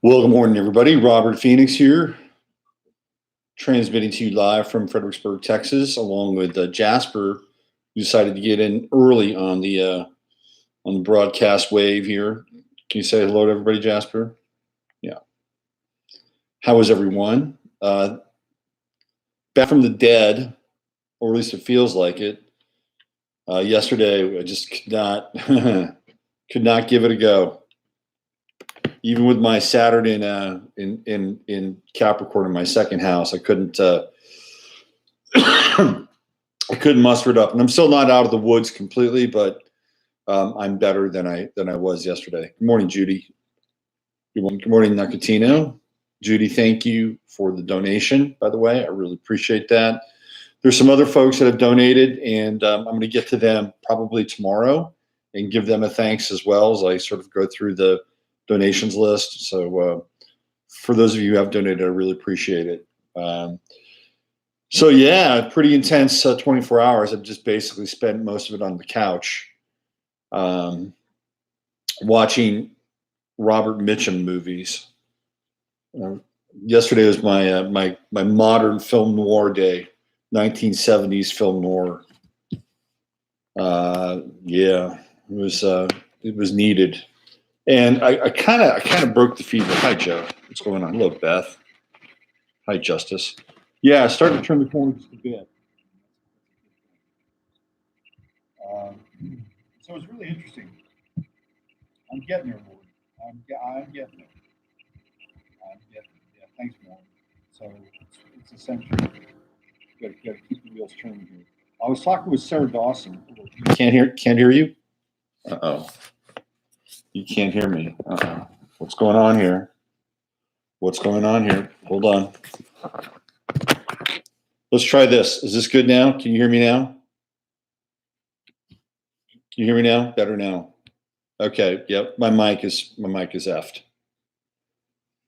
Well, good morning, everybody. Robert Phoenix here, transmitting to you live from Fredericksburg, Texas, along with Jasper, who decided to get in early on the broadcast wave here. Can you say hello to everybody, Jasper? Yeah. How is everyone? Back from the dead, or at least it feels like it. Yesterday, I just could not could not give it a go. Even with my Saturn in Capricorn in my second house, I couldn't I couldn't muster it up, and I'm still not out of the woods completely, but I'm better than I was yesterday. Good morning, Judy. Good morning, Nicotino. Judy, thank you for the donation. By the way, I really appreciate that. There's some other folks that have donated, and I'm going to get to them probably tomorrow and give them a thanks as well as I sort of go through the donations list. So for those of you who have donated, I really appreciate it. So yeah, pretty intense 24 hours. I've just basically spent most of it on the couch, watching Robert Mitchum movies. Yesterday was my modern film noir day, 1970s film noir. Yeah, it was needed. And I kind of broke the fever. Hi, Joe. What's going on? Hello, Beth. Hi, Justice. Yeah, I started to turn the corners a bit. So it's really interesting. I'm getting there, Lord. I'm getting there. I'm getting there. Yeah, thanks, Lord. So it's essential. Got to keep the wheels turning here. I was talking with Sarah Dawson. Can't hear you. Uh-oh. You can't hear me. Uh-oh. What's going on here? What's going on here? Hold on. Let's try this. Is this good now? Can you hear me now? Can you hear me now? Better now. Okay. Yep. My mic is effed.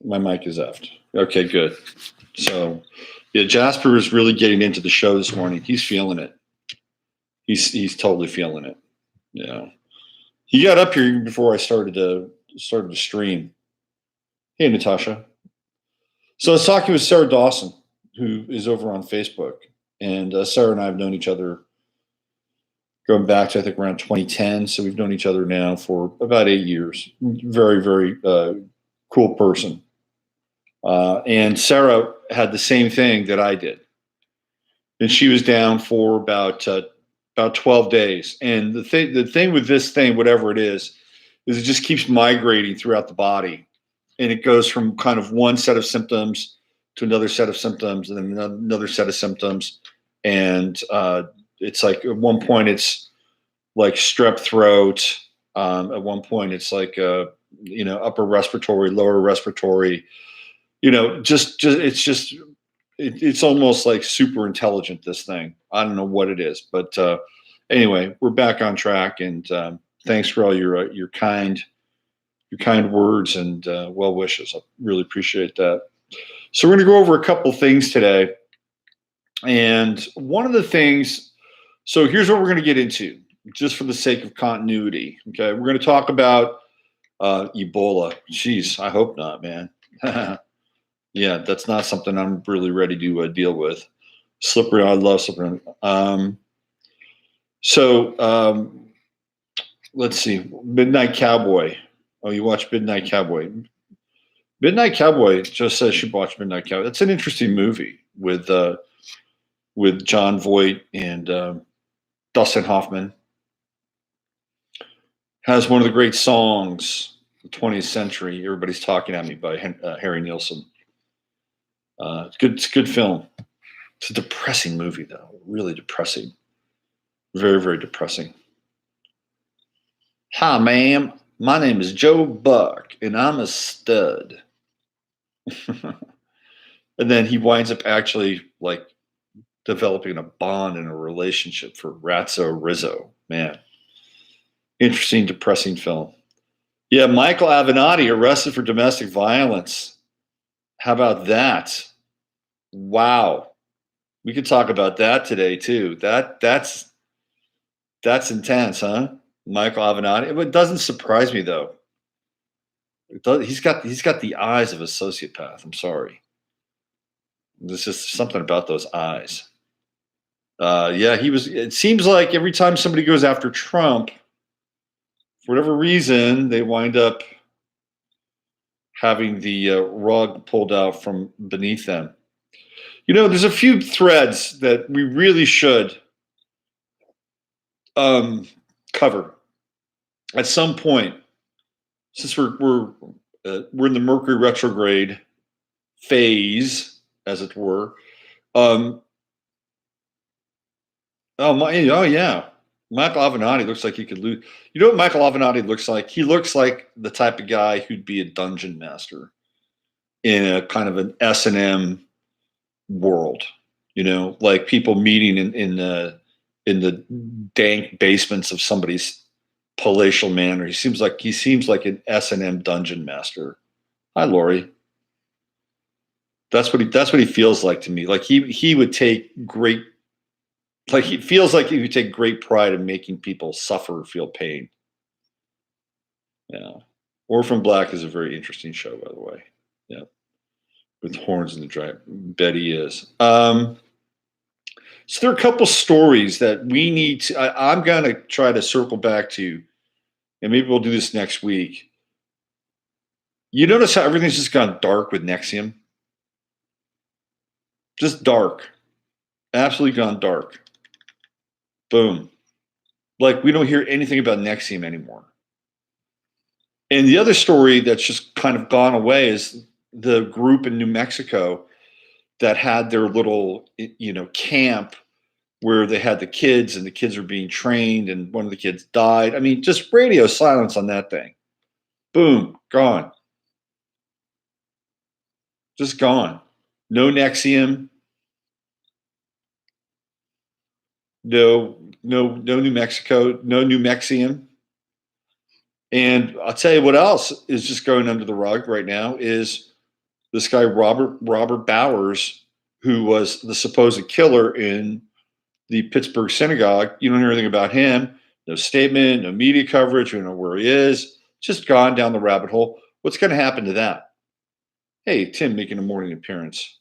My mic is effed. Okay, good. So yeah, Jasper is really getting into the show this morning. He's feeling it. He's totally feeling it. Yeah. He got up here even before I started to stream. Hey, Natasha. So I was talking with Sarah Dawson, who is over on Facebook, and Sarah and I have known each other going back to I think around 2010. So we've known each other now for about 8 years. Very, very cool person. And Sarah had the same thing that I did, and she was down for about 12 days. And the thing with this thing, whatever it is it just keeps migrating throughout the body. And it goes from kind of one set of symptoms to another set of symptoms and then another set of symptoms. And it's like at one point it's like strep throat. At one point it's like, upper respiratory, lower respiratory, it's almost like super intelligent, this thing. I don't know what it is, but anyway, we're back on track, and thanks for all your kind words and well wishes. I really appreciate that. So we're going to go over a couple things today, and one of the things. So here's what we're going to get into, just for the sake of continuity. Okay, we're going to talk about Ebola. Jeez, I hope not, man. Yeah, that's not something I'm really ready to deal with. Slippery, I love slippery. Let's see. Midnight Cowboy. Oh, you watch Midnight Cowboy. Midnight Cowboy just says she watched Midnight Cowboy. That's an interesting movie with Jon Voight and Dustin Hoffman. Has one of the great songs of the 20th century, Everybody's Talking at Me, by Harry Nilsson. It's a good film. It's a depressing movie, though. Really depressing. Very, very depressing. Hi, ma'am. My name is Joe Buck, and I'm a stud. And then he winds up actually like developing a bond and a relationship for Ratso Rizzo. Man, interesting, depressing film. Yeah, Michael Avenatti arrested for domestic violence. How about that? Wow. We could talk about that today too. That's intense, huh? Michael Avenatti. It doesn't surprise me though. He's got the eyes of a sociopath. I'm sorry. There's just something about those eyes. Yeah, he was. It seems like every time somebody goes after Trump, for whatever reason, they wind up having the rug pulled out from beneath them. There's a few threads that we really should cover at some point, since we're in the Mercury retrograde phase, as it were. Oh yeah, Michael Avenatti looks like he could lose. You know what Michael Avenatti looks like? He looks like the type of guy who'd be a dungeon master in a kind of an S&M world. Like people meeting in the dank basements of somebody's palatial manor. He seems like an S&M dungeon master. Hi, Lori. That's what he feels like to me. Like he would take great. Like he feels like he would take great pride in making people suffer or feel pain. Yeah. Orphan Black is a very interesting show, by the way. Yeah. With horns in the dry. Betty is. So there are a couple stories that we need to. I'm going to try to circle back to, and maybe we'll do this next week. You notice how everything's just gone dark with Nexium? Just dark. Absolutely gone dark. Boom. Like we don't hear anything about Nexium anymore. And the other story that's just kind of gone away is the group in New Mexico that had their little, camp where they had the kids and the kids were being trained and one of the kids died. I mean, just radio silence on that thing. Boom, gone. Just gone. No Nexium. No New Mexico. No New Mexium. And I'll tell you what else is just going under the rug right now is this guy Robert Bowers, who was the supposed killer in the Pittsburgh synagogue. You don't hear anything about him. No statement, no media coverage. You don't know where he is. Just gone down the rabbit hole. What's going to happen to that? Hey, Tim making a morning appearance.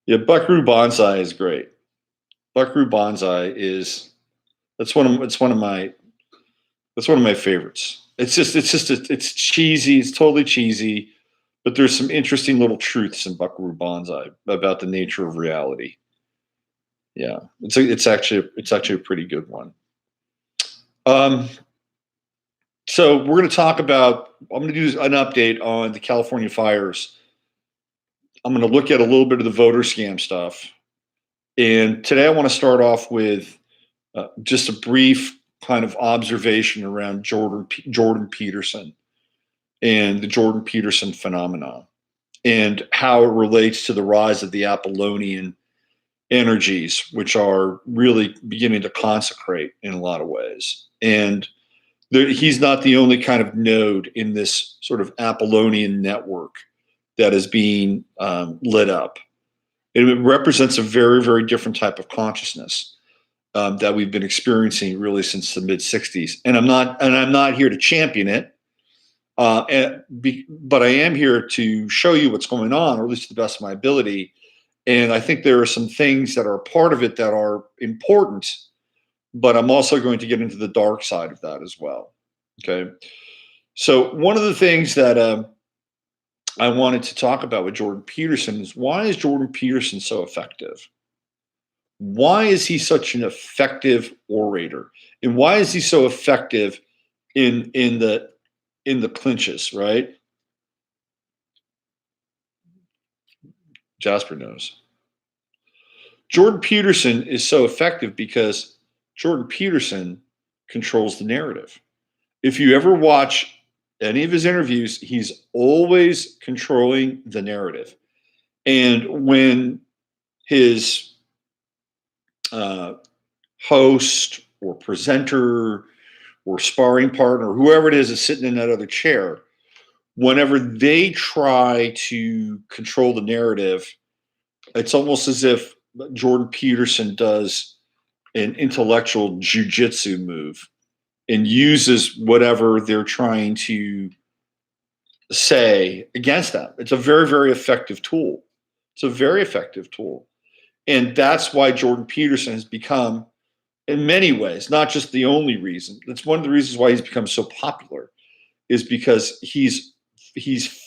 Yeah, Buckaroo Banzai is great. Buckaroo Banzai is that's one of my favorites. It's cheesy. It's totally cheesy, but there's some interesting little truths in Buckaroo Banzai about the nature of reality. Yeah, it's actually a pretty good one. So we're going to talk about. I'm going to do an update on the California fires. I'm going to look at a little bit of the voter scam stuff, and today I want to start off with just a brief kind of observation around Jordan Peterson and the Jordan Peterson phenomenon and how it relates to the rise of the Apollonian energies, which are really beginning to consecrate in a lot of ways. And he's not the only kind of node in this sort of Apollonian network that is being lit up. It represents a very, very different type of consciousness that we've been experiencing really since the mid '60s. And I'm not here to champion it, but I am here to show you what's going on, or at least to the best of my ability. And I think there are some things that are part of it that are important, but I'm also going to get into the dark side of that as well. Okay. So one of the things that I wanted to talk about with Jordan Peterson is, why is Jordan Peterson so effective? Why is he such an effective orator? And why is he so effective in the clinches, right? Jasper knows. Jordan Peterson is so effective because Jordan Peterson controls the narrative. If you ever watch any of his interviews, he's always controlling the narrative. And when his host or presenter or sparring partner, whoever it is sitting in that other chair, whenever they try to control the narrative, it's almost as if Jordan Peterson does an intellectual jujitsu move and uses whatever they're trying to say against them. It's a very, very effective tool. It's a very effective tool. And that's why Jordan Peterson has become, in many ways, not just the only reason. That's one of the reasons why he's become so popular, is because he's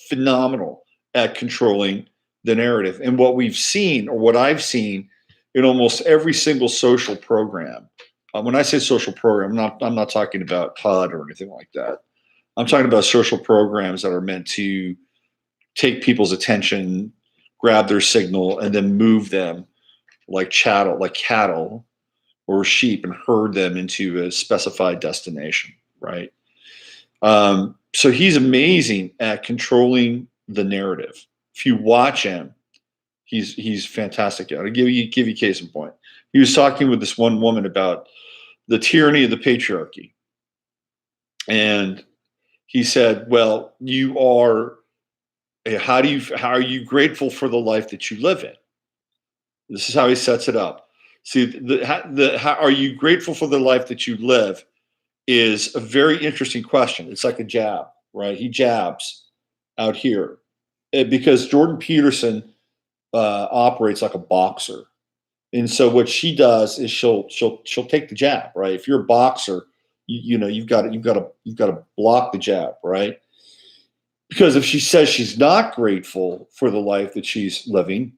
phenomenal at controlling the narrative. And what we've seen, or what I've seen, in almost every single social program. When I say social program, I'm not talking about HUD or anything like that. I'm talking about social programs that are meant to take people's attention, grab their signal, and then move them like cattle or sheep, and herd them into a specified destination, right? So he's amazing at controlling the narrative. If you watch him, he's fantastic at it. I'll give you case in point. He was talking with this one woman about the tyranny of the patriarchy, and he said, "Well, you are. How are you grateful for the life that you live in?" This is how he sets it up. See, how are you grateful for the life that you live is a very interesting question. It's like a jab, right? He jabs out here because Jordan Peterson operates like a boxer, and so what she does is she'll take the jab, right? If you're a boxer, you've got to block the jab, right? Because if she says she's not grateful for the life that she's living,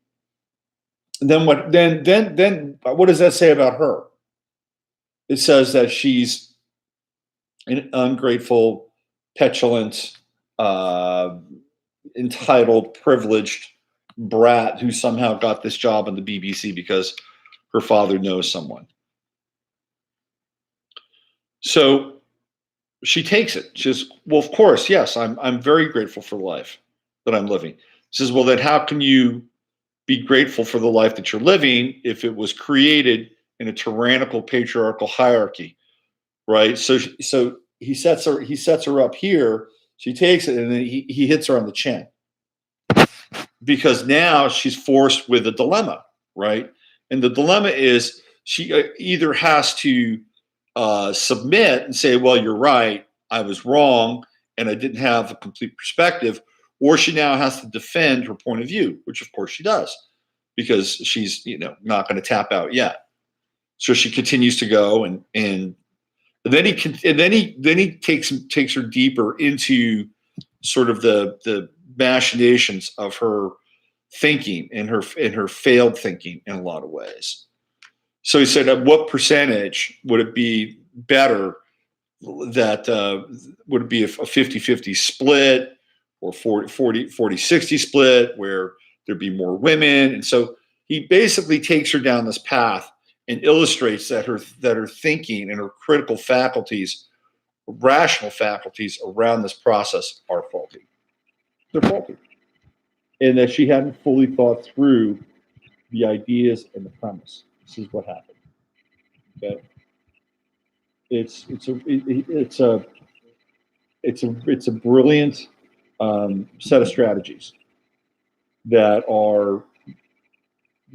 then what does that say about her? It says that she's an ungrateful, petulant, entitled, privileged brat who somehow got this job on the BBC because her father knows someone. So she takes it. She says, "Well, of course, yes, I'm very grateful for the life that I'm living." She says, "Well, then how can you be grateful for the life that you're living if it was created in a tyrannical, patriarchal hierarchy?" Right? So he sets her up here. She takes it, and then he hits her on the chin, because now she's forced with a dilemma, right? And the dilemma is she either has to submit and say, "Well, you're right, I was wrong, and I didn't have a complete perspective," or she now has to defend her point of view, which of course she does, because she's not going to tap out yet. So she continues to go, and then he takes her deeper into sort of the machinations of her thinking and her failed thinking in a lot of ways. So he said, at what percentage would it be better that would it be a 50-50 split, or 40-60 split where there'd be more women? And so he basically takes her down this path and illustrates that her thinking and her critical faculties, rational faculties around this process are faulty. They're faulty. And that she hadn't fully thought through the ideas and the premise. This is what happened. Okay. It's a brilliant set of strategies that are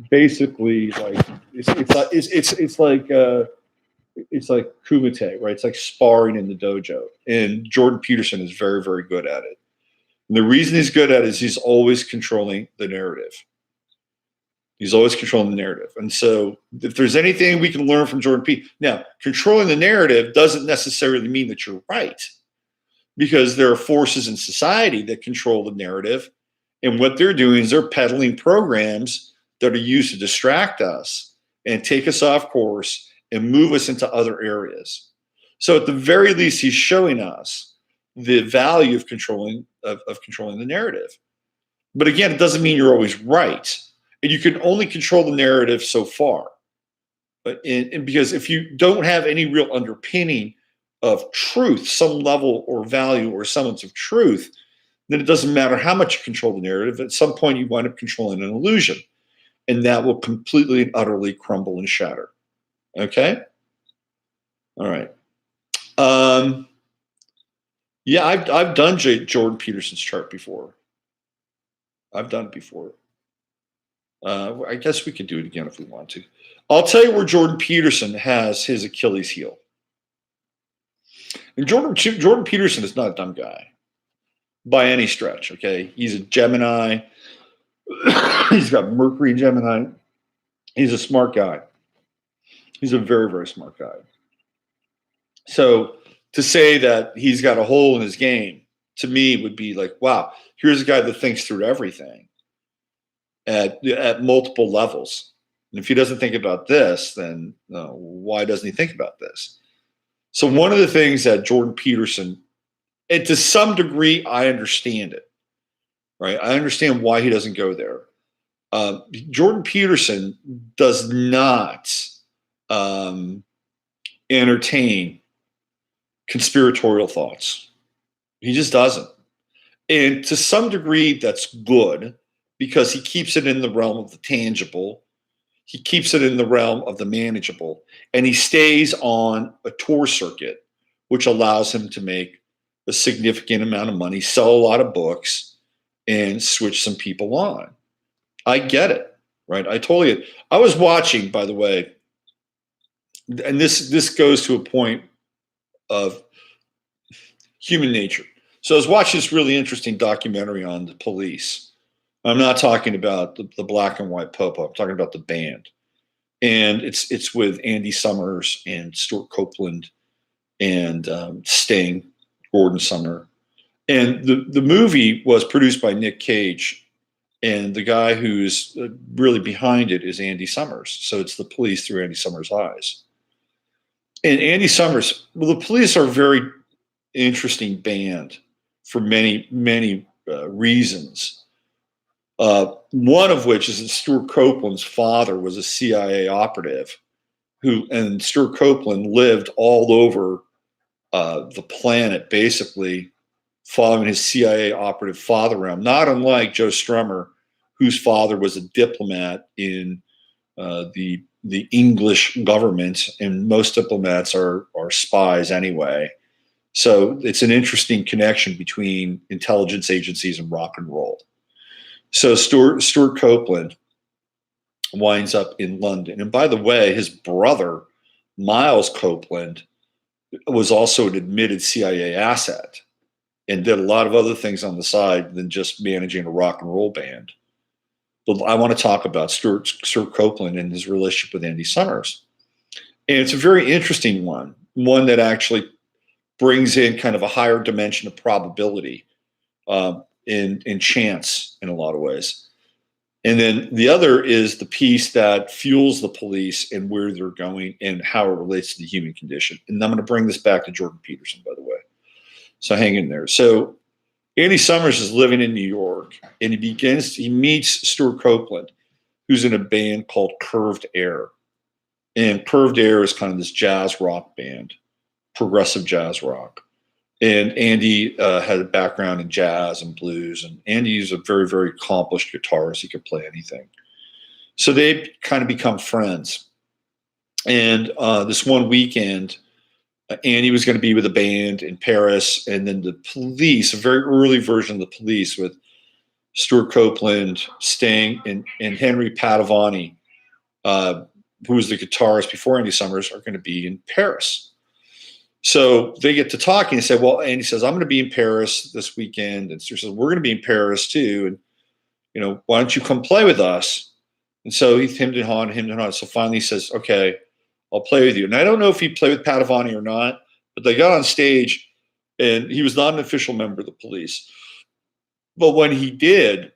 basically like it's like kumite, right? It's like sparring in the dojo, and Jordan Peterson is very, very good at it. And the reason he's good at it is he's always controlling the narrative. He's always controlling the narrative. And so if there's anything we can learn from Jordan P. Now, controlling the narrative doesn't necessarily mean that you're right, because there are forces in society that control the narrative. And what they're doing is they're peddling programs that are used to distract us and take us off course and move us into other areas. So at the very least, he's showing us the value of controlling the narrative. But again, it doesn't mean you're always right. And you can only control the narrative so far. And because if you don't have any real underpinning of truth, some level or value or semblance of truth, then it doesn't matter how much you control the narrative. At some point, you wind up controlling an illusion, and that will completely and utterly crumble and shatter. Okay? All right. Yeah, I've done Jordan Peterson's chart before. I've done it before. I guess we could do it again if we want to. I'll tell you where Jordan Peterson has his Achilles heel. And Jordan Peterson is not a dumb guy. by any stretch. Okay, he's a Gemini. He's got Mercury in Gemini. He's a smart guy. He's a very, very smart guy. So to say that he's got a hole in his game to me would be like, wow, here's a guy that thinks through everything at multiple levels. And if he doesn't think about this, then why doesn't he think about this? So one of the things that Jordan Peterson, and to some degree, I understand it, right? I understand why he doesn't go there. Jordan Peterson does not entertain conspiratorial thoughts. He just doesn't. And to some degree, that's good because he keeps it in the realm of the tangible. He keeps it in the realm of the manageable. And he stays on a tour circuit, which allows him to make a significant amount of money, sell a lot of books, and switch some people on. I get it, right? I was watching, by the way, and this goes to a point of human nature. So I was watching this really interesting documentary on the police. I'm not talking about the black and white popo. I'm talking about the band, and it's with Andy Summers and Stuart Copeland and Sting, Gordon Sumner, and the movie was produced by Nick Cage, and the guy who's really behind it is Andy Summers. So it's the police through Andy Summers' eyes. And Andy Summers, well, the police are a very interesting band for many, many reasons. One of which is that Stuart Copeland's father was a CIA operative and Stuart Copeland lived all over the planet, basically following his CIA operative father around, not unlike Joe Strummer, whose father was a diplomat in the English government, and most diplomats are spies anyway. So it's an interesting connection between intelligence agencies and rock and roll. So Stuart Copeland winds up in London. And by the way, his brother, Miles Copeland, was also an admitted CIA asset and did a lot of other things on the side than just managing a rock and roll band. But I want to talk about Stuart Copeland and his relationship with Andy Summers. And it's a very interesting one that actually brings in kind of a higher dimension of probability in chance in a lot of ways. And then the other is the piece that fuels the police and where they're going and how it relates to the human condition. And I'm going to bring this back to Jordan Peterson, by the way. So hang in there. So Andy Summers is living in New York, and he meets Stuart Copeland, who's in a band called Curved Air. And Curved Air is kind of this jazz rock band, progressive jazz rock. And Andy had a background in jazz and blues. And Andy's a very, very accomplished guitarist. He could play anything. So they kind of become friends. And this one weekend, Andy was going to be with a band in Paris. And then the police, a very early version of the police with Stuart Copeland, Sting, and Henry Padovani, who was the guitarist before Andy Summers, are going to be in Paris. So they get to talking and say, well, Andy says, I'm going to be in Paris this weekend. And Stuart says, we're going to be in Paris too. And, why don't you come play with us? And so he hemmed and hawed. So finally he says, okay, I'll play with you. And I don't know if he played with Padovani or not, but they got on stage and he was not an official member of the police. But when he did,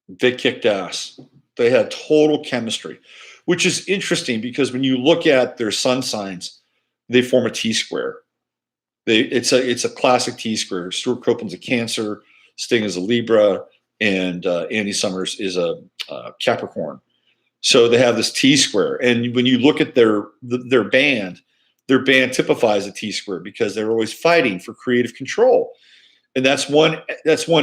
they kicked ass. They had total chemistry, which is interesting because when you look at their sun signs, they form a T-square. It's a classic T-square. Stuart Copeland's a Cancer, Sting is a Libra, and Andy Summers is a Capricorn. So they have this T-square. And when you look at their band typifies a T-square because they're always fighting for creative control. And that's one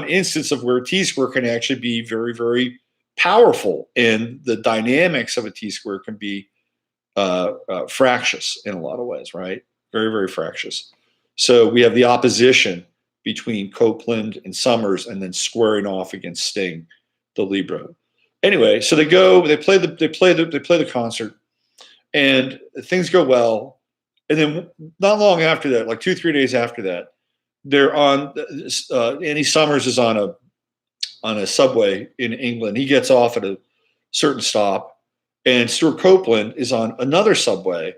instance of where a T-square can actually be very, very powerful. And the dynamics of a T-square can be fractious in a lot of ways, right? Very, very fractious. So we have the opposition between Copeland and Summers, and then squaring off against Sting, the Libra. Anyway, so they play the concert, and things go well. And then not long after that, like 2-3 days after that, they're on. Andy Summers is on a subway in England. He gets off at a certain stop, and Stuart Copeland is on another subway,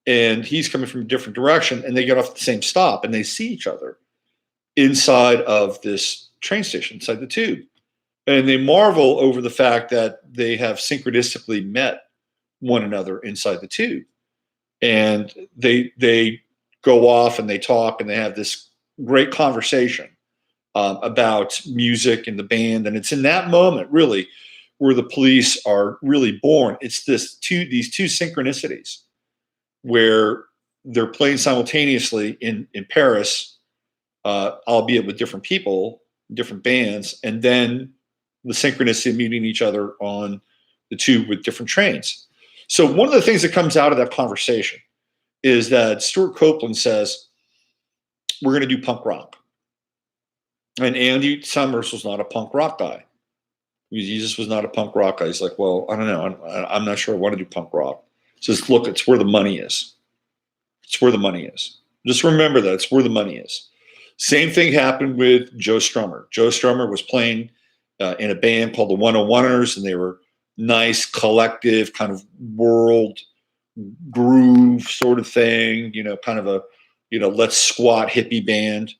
and he's coming from a different direction, and they get off at the same stop, and they see each other inside of this train station, inside the tube. And they marvel over the fact that they have synchronistically met one another inside the tube. And they go off and they talk and they have this great conversation about music and the band. And it's in that moment, really, where the police are really born. It's these two synchronicities where they're playing simultaneously in Paris, albeit with different people, different bands, and then the synchronicity of meeting each other on the tube with different trains. So one of the things that comes out of that conversation is that Stuart Copeland says, we're going to do punk rock. And Andy Summers was not a punk rock guy. He just was not a punk rock guy. He's like, well, I don't know. I'm not sure I want to do punk rock. He says, look, it's where the money is. It's where the money is. Just remember that. It's where the money is. Same thing happened with Joe Strummer. Joe Strummer was playing in a band called the 101ers, and they were nice, collective, kind of world groove sort of thing, kind of a, let's squat hippie band.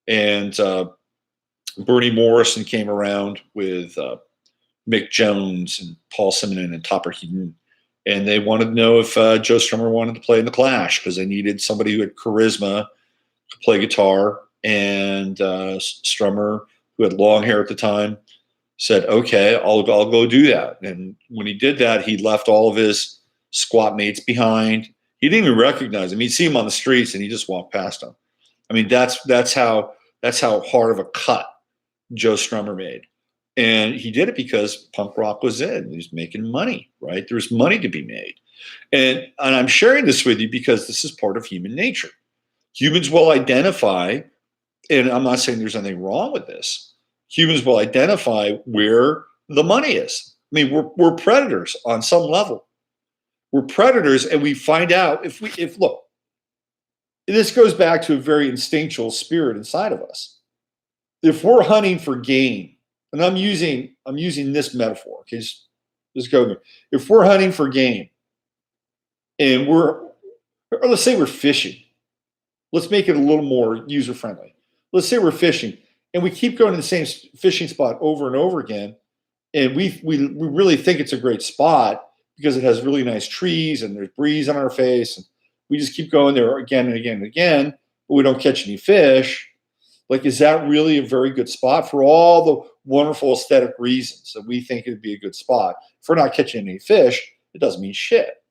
And Bernie Morrison came around with Mick Jones and Paul Simonon and Topper Heaton, and they wanted to know if Joe Strummer wanted to play in the Clash because they needed somebody who had charisma to play guitar. And Strummer, who had long hair at the time, said, okay, I'll go do that. And when he did that, he left all of his squat mates behind. He didn't even recognize him. He'd see him on the streets and he just walked past them. I mean, that's how hard of a cut Joe Strummer made. And he did it because punk rock was in. He was making money, right? There was money to be made. And I'm sharing this with you because this is part of human nature. Humans will identify, and I'm not saying there's anything wrong with this, humans will identify where the money is. I mean, we're predators on some level. We're predators, and we find out if look, this goes back to a very instinctual spirit inside of us. If we're hunting for game, and I'm using this metaphor, okay, just go there. If we're hunting for game, and or let's say we're fishing, let's make it a little more user friendly. Let's say we're fishing, and we keep going to the same fishing spot over and over again, and we really think it's a great spot because it has really nice trees and there's breeze on our face, and we just keep going there again and again and again, but we don't catch any fish. Like, is that really a very good spot for all the wonderful aesthetic reasons that we think it'd be a good spot? If we're not catching any fish, it doesn't mean shit.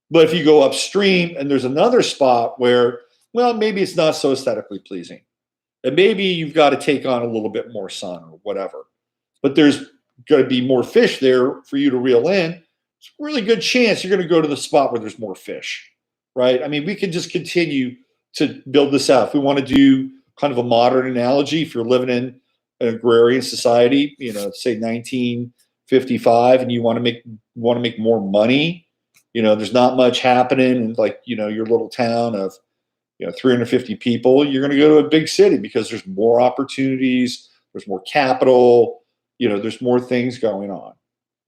But if you go upstream and there's another spot where, well, maybe it's not so aesthetically pleasing, and maybe you've got to take on a little bit more sun or whatever, but there's going to be more fish there for you to reel in, it's a really good chance you're going to go to the spot where there's more fish, right? I mean, we can just continue to build this out. If we want to do kind of a modern analogy, if you're living in an agrarian society, say 1955, and you want to make more money, there's not much happening in your little town of 350 people, you're going to go to a big city because there's more opportunities, there's more capital, there's more things going on.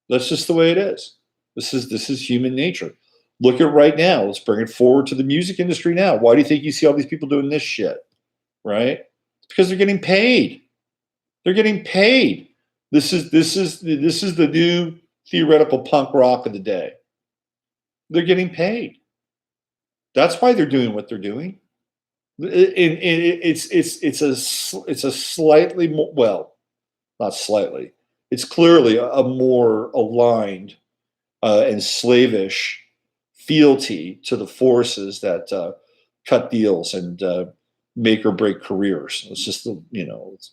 That's just the way it is. This is human nature. Look at right now. Let's bring it forward to the music industry now. Why do you think you see all these people doing this shit? Right? It's because they're getting paid. They're getting paid. This is the new theoretical punk rock of the day. They're getting paid. That's why they're doing what they're doing. It's a slightly more, well, not slightly. It's clearly a more aligned and slavish fealty to the forces that cut deals and make or break careers. It's just let's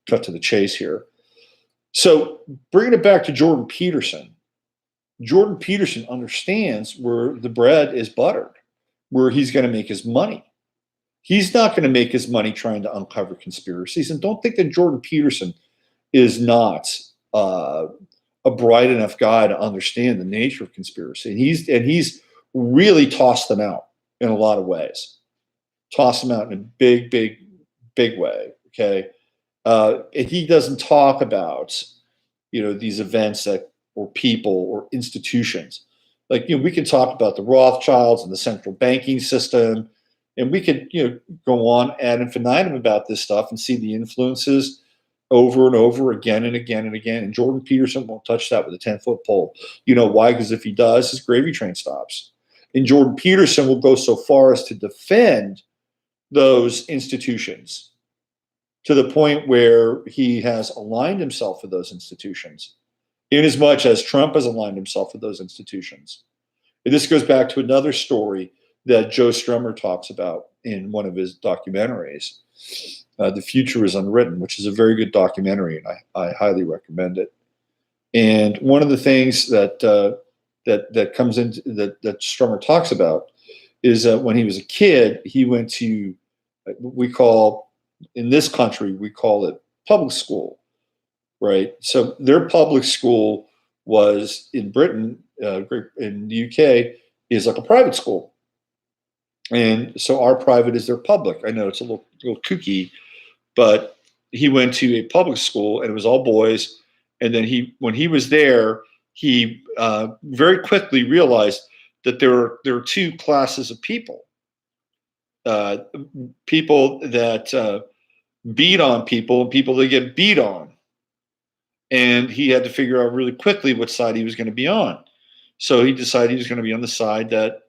cut to the chase here. So bringing it back to Jordan Peterson. Jordan Peterson understands where the bread is buttered, where he's going to make his money. He's not going to make his money trying to uncover conspiracies. And don't think that Jordan Peterson is not a bright enough guy to understand the nature of conspiracy. And he's really tossed them out in a lot of ways. toss him out in a big, big, big way. Okay. He doesn't talk about, these events that, or people or institutions. Like, we can talk about the Rothschilds and the central banking system, and we could, go on ad infinitum about this stuff and see the influences over and over again and again and again. And Jordan Peterson won't touch that with a 10-foot pole. You know why? Because if he does, his gravy train stops. And Jordan Peterson will go so far as to defend those institutions to the point where he has aligned himself with those institutions, in as much as Trump has aligned himself with those institutions. And this goes back to another story that Joe Strummer talks about in one of his documentaries, The Future is Unwritten, which is a very good documentary, and I highly recommend it. And one of the things that comes into that Strummer talks about is that when he was a kid, he went to, in this country, we call it public school, right? So their public school was in Britain, in the UK, is like a private school. And so our private is their public. I know it's a little kooky, but he went to a public school and it was all boys. And then when he was there, he very quickly realized that there were two classes of people. People that beat on people and people that get beat on. And he had to figure out really quickly what side he was going to be on. So he decided he was going to be on the side that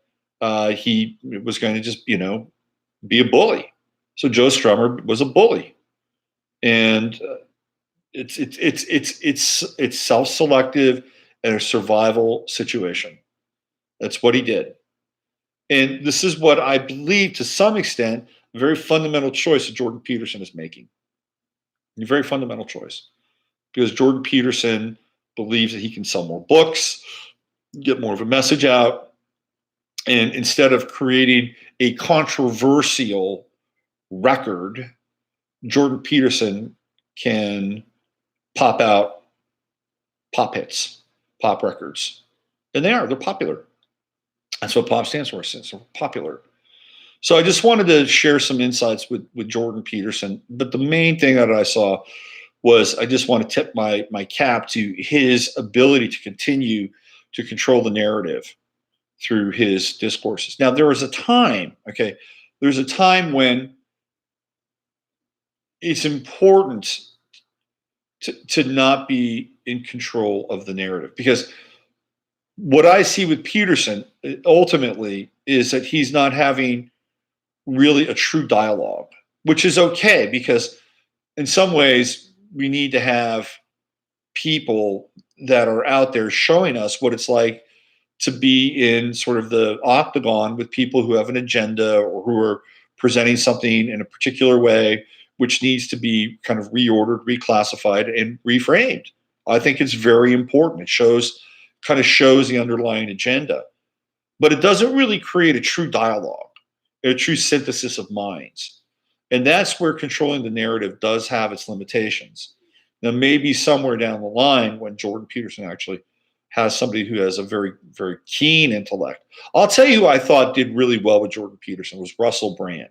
he was going to just, be a bully. So Joe Strummer was a bully. And it's self-selective and a survival situation. That's what he did. And this is what I believe, to some extent, a very fundamental choice that Jordan Peterson is making. A very fundamental choice. Because Jordan Peterson believes that he can sell more books, get more of a message out, and instead of creating a controversial record, Jordan Peterson can pop out pop hits, pop records. And they're popular. That's what pop stands for. It stands for popular. So I just wanted to share some insights with Jordan Peterson. But the main thing that I saw was I just want to tip my cap to his ability to continue to control the narrative through his discourses. Now, there's a time when it's important to not be in control of the narrative, because what I see with Peterson ultimately is that he's not having really a true dialogue, which is okay, because in some ways we need to have people that are out there showing us what it's like to be in sort of the octagon with people who have an agenda or who are presenting something in a particular way, which needs to be kind of reordered, reclassified, and reframed. I think it's very important. It kind of shows the underlying agenda, but it doesn't really create a true dialogue, a true synthesis of minds. And that's where controlling the narrative does have its limitations. Now, maybe somewhere down the line when Jordan Peterson actually has somebody who has a very, very keen intellect. I'll tell you who I thought did really well with Jordan Peterson was Russell Brand.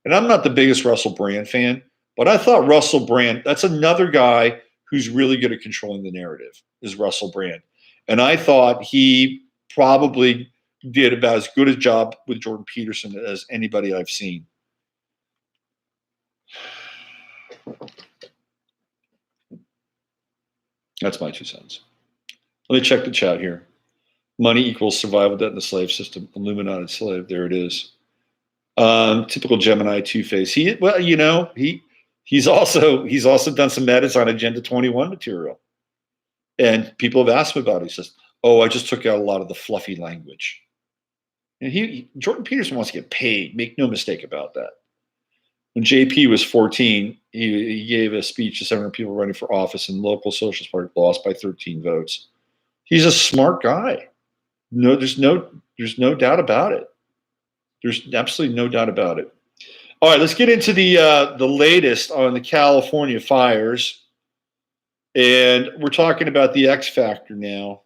And I'm not the biggest Russell Brand fan, but I thought Russell Brand, that's another guy who's really good at controlling the narrative, is Russell Brand. And I thought he probably did about as good a job with Jordan Peterson as anybody I've seen. That's my 2 cents. Let me check the chat here. Money equals survival debt in the slave system. Illuminated slave. There it is. Typical Gemini two-face. He's also done some edits on Agenda 21 material. And people have asked him about it. He says, "Oh, I just took out a lot of the fluffy language." And Jordan Peterson wants to get paid. Make no mistake about that. When JP was 14, he gave a speech to 700 people running for office, and local Socialist Party lost by 13 votes. He's a smart guy. No, there's no doubt about it. There's absolutely no doubt about it. All right, let's get into the latest on the California fires, and we're talking about the X factor now.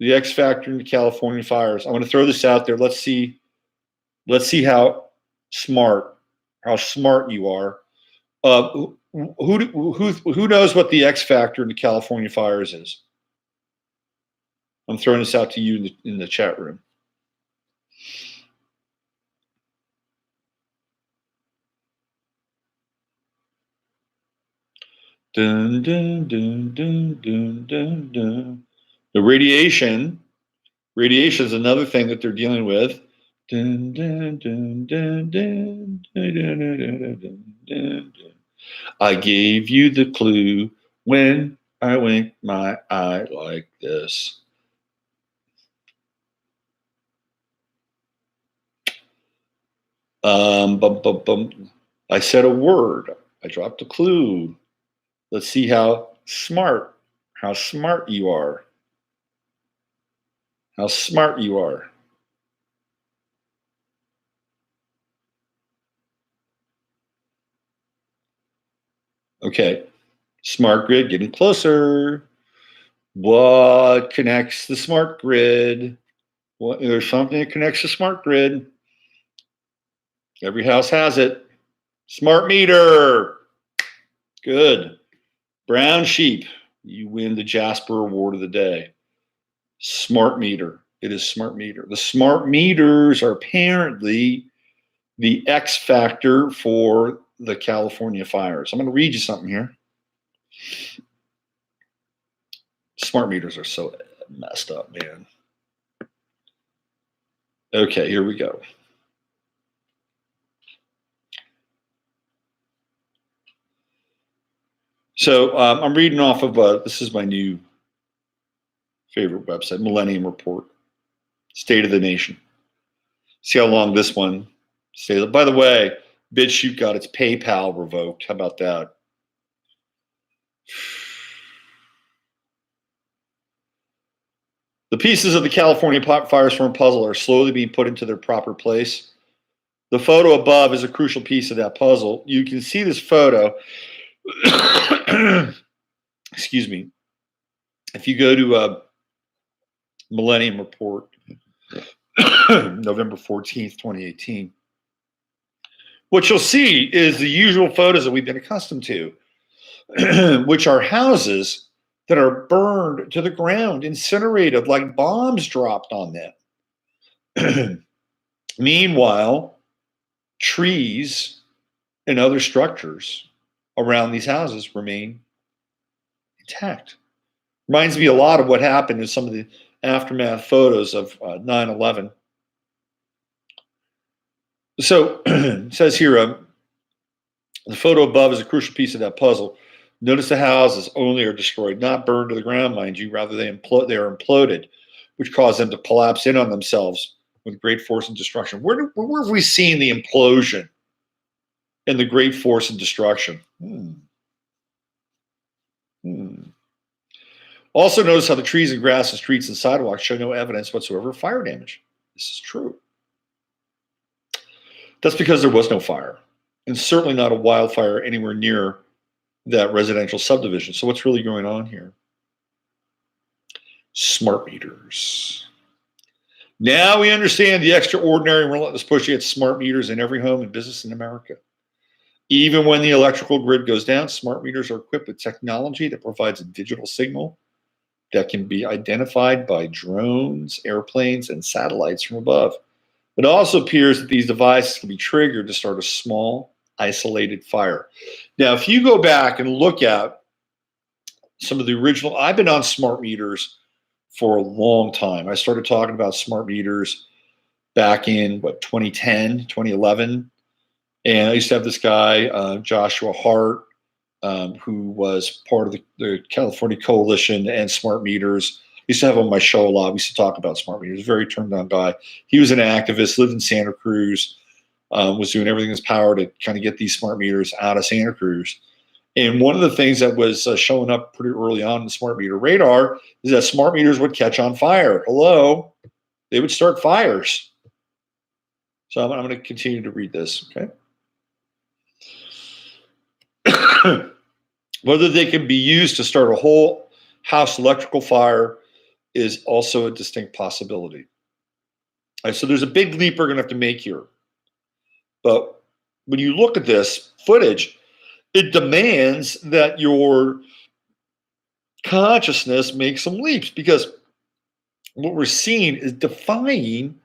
The X factor in the California fires. I want to throw this out there. Let's see how Smart. How smart you are. Who knows what the X factor in the California fires is? I'm throwing this out to you in the chat room. Dun, dun, dun, dun, dun, dun, dun. The radiation is another thing that they're dealing with. Dun, dun, dun, dun, dun, dun, dun, dun, dun, dun, dun. I gave you the clue when I winked my eye like this. Bum, bum. I said a word. I dropped a clue. Let's see how smart you are. How smart you are. Okay. Smart grid getting closer. What connects the smart grid? There's something that connects the smart grid. Every house has it. Smart meter. Good. Brown sheep. You win the Jasper Award of the day. Smart meter. It is smart meter. The smart meters are apparently the X factor for the California fires. I'm going to read you something here. Smart meters are so messed up, man. Okay, here we go. So I'm reading off of, this is my new favorite website, Millennium Report, State of the Nation. See how long this one stays. By the way, BitChute got its PayPal revoked. How about that? The pieces of the California firestorm puzzle are slowly being put into their proper place. The photo above is a crucial piece of that puzzle. You can see this photo. Excuse me. If you go to Millennium Report, November 14th, 2018, what you'll see is the usual photos that we've been accustomed to, which are houses that are burned to the ground, incinerated, like bombs dropped on them. Meanwhile, trees and other structures around these houses remain intact. Reminds me a lot of what happened in some of the aftermath photos of 9/11. So it says here, the photo above is a crucial piece of that puzzle. Notice the houses only are destroyed, not burned to the ground, mind you. Rather, they are imploded, which caused them to collapse in on themselves with great force and destruction. Where have we seen the implosion and the great force and destruction? Also notice how the trees and grass and streets and sidewalks show no evidence whatsoever of fire damage. This is true. That's because there was no fire, and certainly not a wildfire anywhere near that residential subdivision. So what's really going on here? Smart meters. Now we understand the extraordinary and relentless push to get smart meters in every home and business in America. Even when the electrical grid goes down, smart meters are equipped with technology that provides a digital signal that can be identified by drones, airplanes, and satellites from above. It also appears that these devices can be triggered to start a small, isolated fire. Now, if you go back and look at some of the original, I've been on smart meters for a long time. I started talking about smart meters back in, 2010, 2011. And I used to have this guy, Joshua Hart, who was part of the California Coalition and smart meters. I used to have him on my show a lot. We used to talk about smart meters. Very turned on guy. He was an activist, lived in Santa Cruz, was doing everything in his power to kind of get these smart meters out of Santa Cruz. And one of the things that was showing up pretty early on in the smart meter radar is that smart meters would catch on fire. Hello, they would start fires. So I'm going to continue to read this, okay? Whether they can be used to start a whole house electrical fire is also a distinct possibility. All right, so there's a big leap we're going to have to make here. But when you look at this footage, it demands that your consciousness make some leaps, because what we're seeing is defying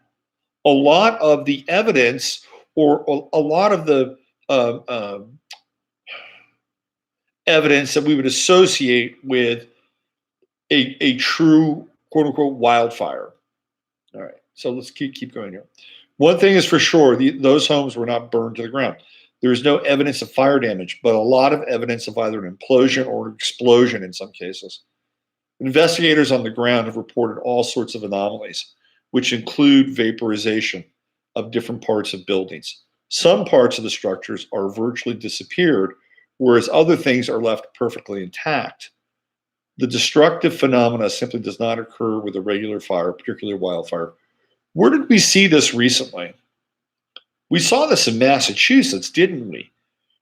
a lot of the evidence, or a lot of the uh, uh, evidence that we would associate with a true quote unquote wildfire. All right, so let's keep going here. One thing is for sure, those homes were not burned to the ground. There is no evidence of fire damage, but a lot of evidence of either an implosion or an explosion in some cases. Investigators on the ground have reported all sorts of anomalies, which include vaporization of different parts of buildings. Some parts of the structures are virtually disappeared, whereas other things are left perfectly intact. The destructive phenomena simply does not occur with a regular fire, particularly wildfire. Where did we see this recently? We saw this in Massachusetts, didn't we?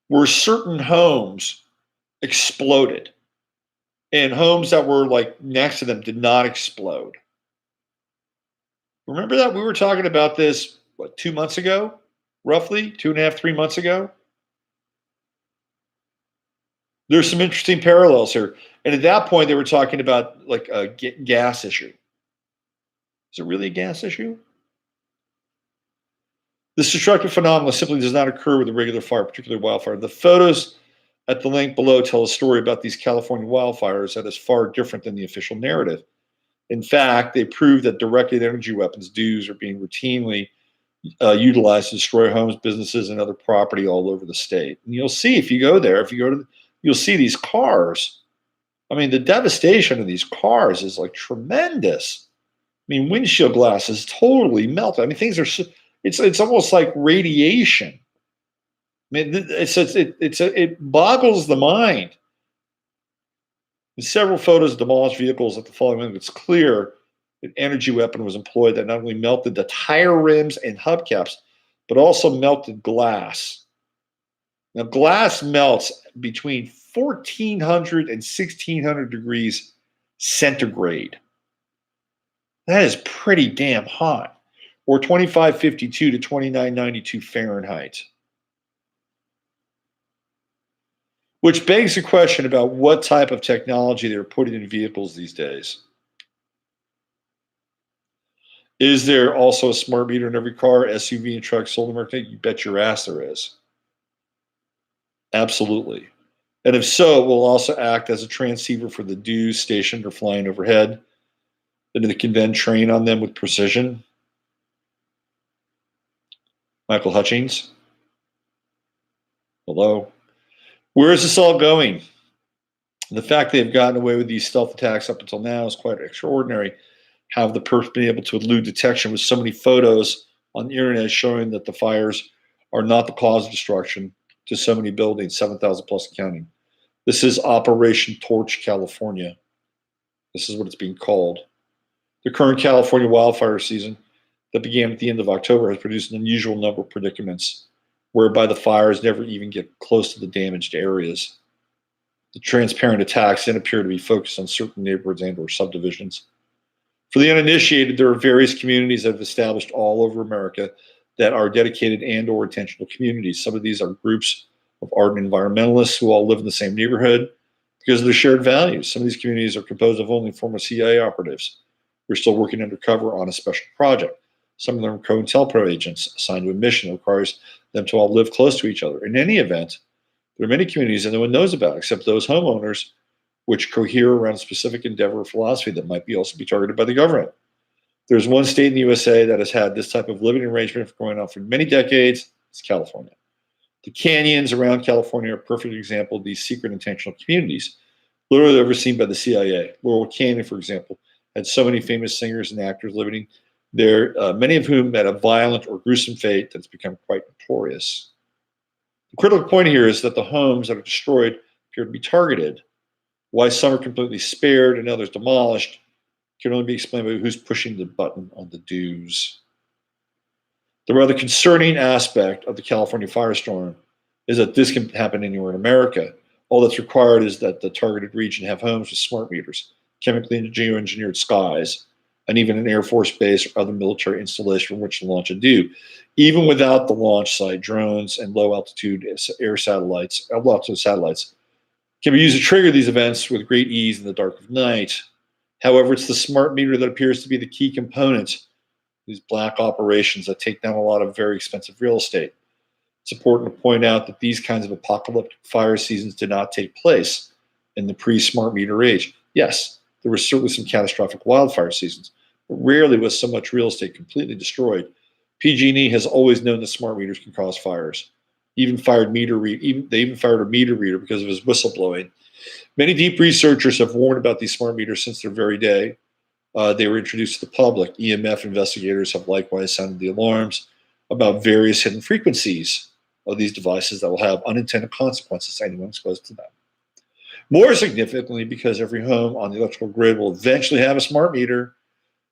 Where certain homes exploded, and homes that were like next to them did not explode. Remember that? We were talking about this, what, 2 months ago? Roughly 2.5, 3 months ago? There's some interesting parallels here. And at that point, they were talking about like a gas issue. Is it really a gas issue? This destructive phenomenon simply does not occur with a regular fire, particularly wildfire. The photos at the link below tell a story about these California wildfires that is far different than the official narrative. In fact, they prove that directed energy weapons, DEWs, are being routinely utilized to destroy homes, businesses, and other property all over the state. And you'll see if you go there, you'll see these cars. I mean, the devastation of these cars is like tremendous. I mean, windshield glass is totally melted. I mean, things are. It's almost like radiation. I mean, it boggles the mind. In several photos of demolished vehicles at the following, it's clear an energy weapon was employed that not only melted the tire rims and hubcaps, but also melted glass. Now, glass melts between 1,400 and 1,600 degrees centigrade. That is pretty damn hot, or 2552 to 2992 Fahrenheit. Which begs the question about what type of technology they're putting in vehicles these days. Is there also a smart meter in every car, SUV, and truck sold in America? You bet your ass there is. Absolutely. And if so, it will also act as a transceiver for the DEWs stationed or flying overhead. Then it can then train on them with precision. Michael Hutchings. Hello. Where is this all going? The fact they've gotten away with these stealth attacks up until now is quite extraordinary. How have the perps been able to elude detection with so many photos on the internet showing that the fires are not the cause of destruction to so many buildings, 7,000 plus counting? This is Operation Torch California. This is what it's being called. The current California wildfire season that began at the end of October has produced an unusual number of predicaments, whereby the fires never even get close to the damaged areas. The transparent attacks then appear to be focused on certain neighborhoods and or subdivisions. For the uninitiated, there are various communities that have established all over America that are dedicated and or intentional communities. Some of these are groups of ardent environmentalists who all live in the same neighborhood because of their shared values. Some of these communities are composed of only former CIA operatives who are still working undercover on a special project. Some of them are COINTELPRO agents assigned to a mission that requires them to all live close to each other. In any event, there are many communities that no one knows about except those homeowners which cohere around a specific endeavor or philosophy that might also be targeted by the government. There's one state in the USA that has had this type of living arrangement going on for many decades. It's California. The canyons around California are a perfect example of these secret intentional communities, literally overseen by the CIA. Laurel Canyon, for example, had so many famous singers and actors living there, many of whom had a violent or gruesome fate that's become quite notorious. The critical point here is that the homes that are destroyed appear to be targeted. Why some are completely spared and others demolished can only be explained by who's pushing the button on the DEWs. The rather concerning aspect of the California firestorm is that this can happen anywhere in America. All that's required is that the targeted region have homes with smart meters, chemically and geoengineered skies, and even an Air Force base or other military installation from which to launch a DEW. Even without the launch site, drones and low altitude satellites can be used to trigger these events with great ease in the dark of night. However, it's the smart meter that appears to be the key component of these black operations that take down a lot of very expensive real estate. It's important to point out that these kinds of apocalyptic fire seasons did not take place in the pre-smart meter age. Yes, there were certainly some catastrophic wildfire seasons, but rarely was so much real estate completely destroyed. PG&E has always known that smart meters can cause fires. They even fired a meter reader because of his whistleblowing. Many deep researchers have warned about these smart meters since their very day. They were introduced to the public. EMF investigators have likewise sounded the alarms about various hidden frequencies of these devices that will have unintended consequences to anyone exposed to them. More significantly, because every home on the electrical grid will eventually have a smart meter,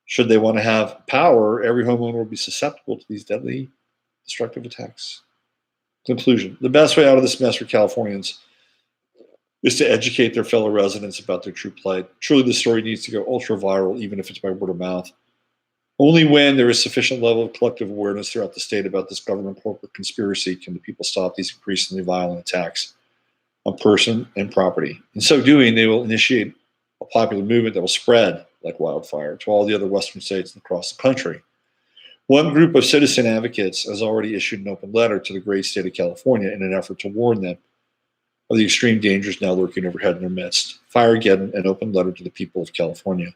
should they want to have power, every homeowner will be susceptible to these deadly, destructive attacks. Conclusion: the best way out of this mess for Californians is to educate their fellow residents about their true plight. Truly, this story needs to go ultra viral, even if it's by word of mouth. Only when there is sufficient level of collective awareness throughout the state about this government corporate conspiracy can the people stop these increasingly violent attacks on person and property. In so doing, they will initiate a popular movement that will spread like wildfire to all the other western states and across the country. One group of citizen advocates has already issued an open letter to the great state of California in an effort to warn them of the extreme dangers now lurking overhead in their midst. Firegeddon, an open letter to the people of California.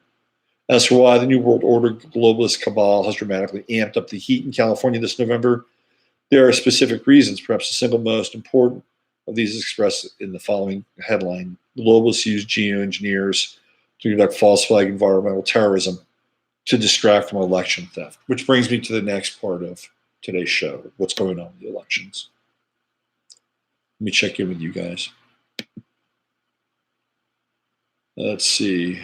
As for why the New World Order globalist cabal has dramatically amped up the heat in California this November, there are specific reasons. Perhaps the single most important of these is expressed in the following headline: globalists use geoengineers to conduct false flag environmental terrorism to distract from election theft. Which brings me to the next part of today's show: what's going on with the elections. Let me check in with you guys. Let's see.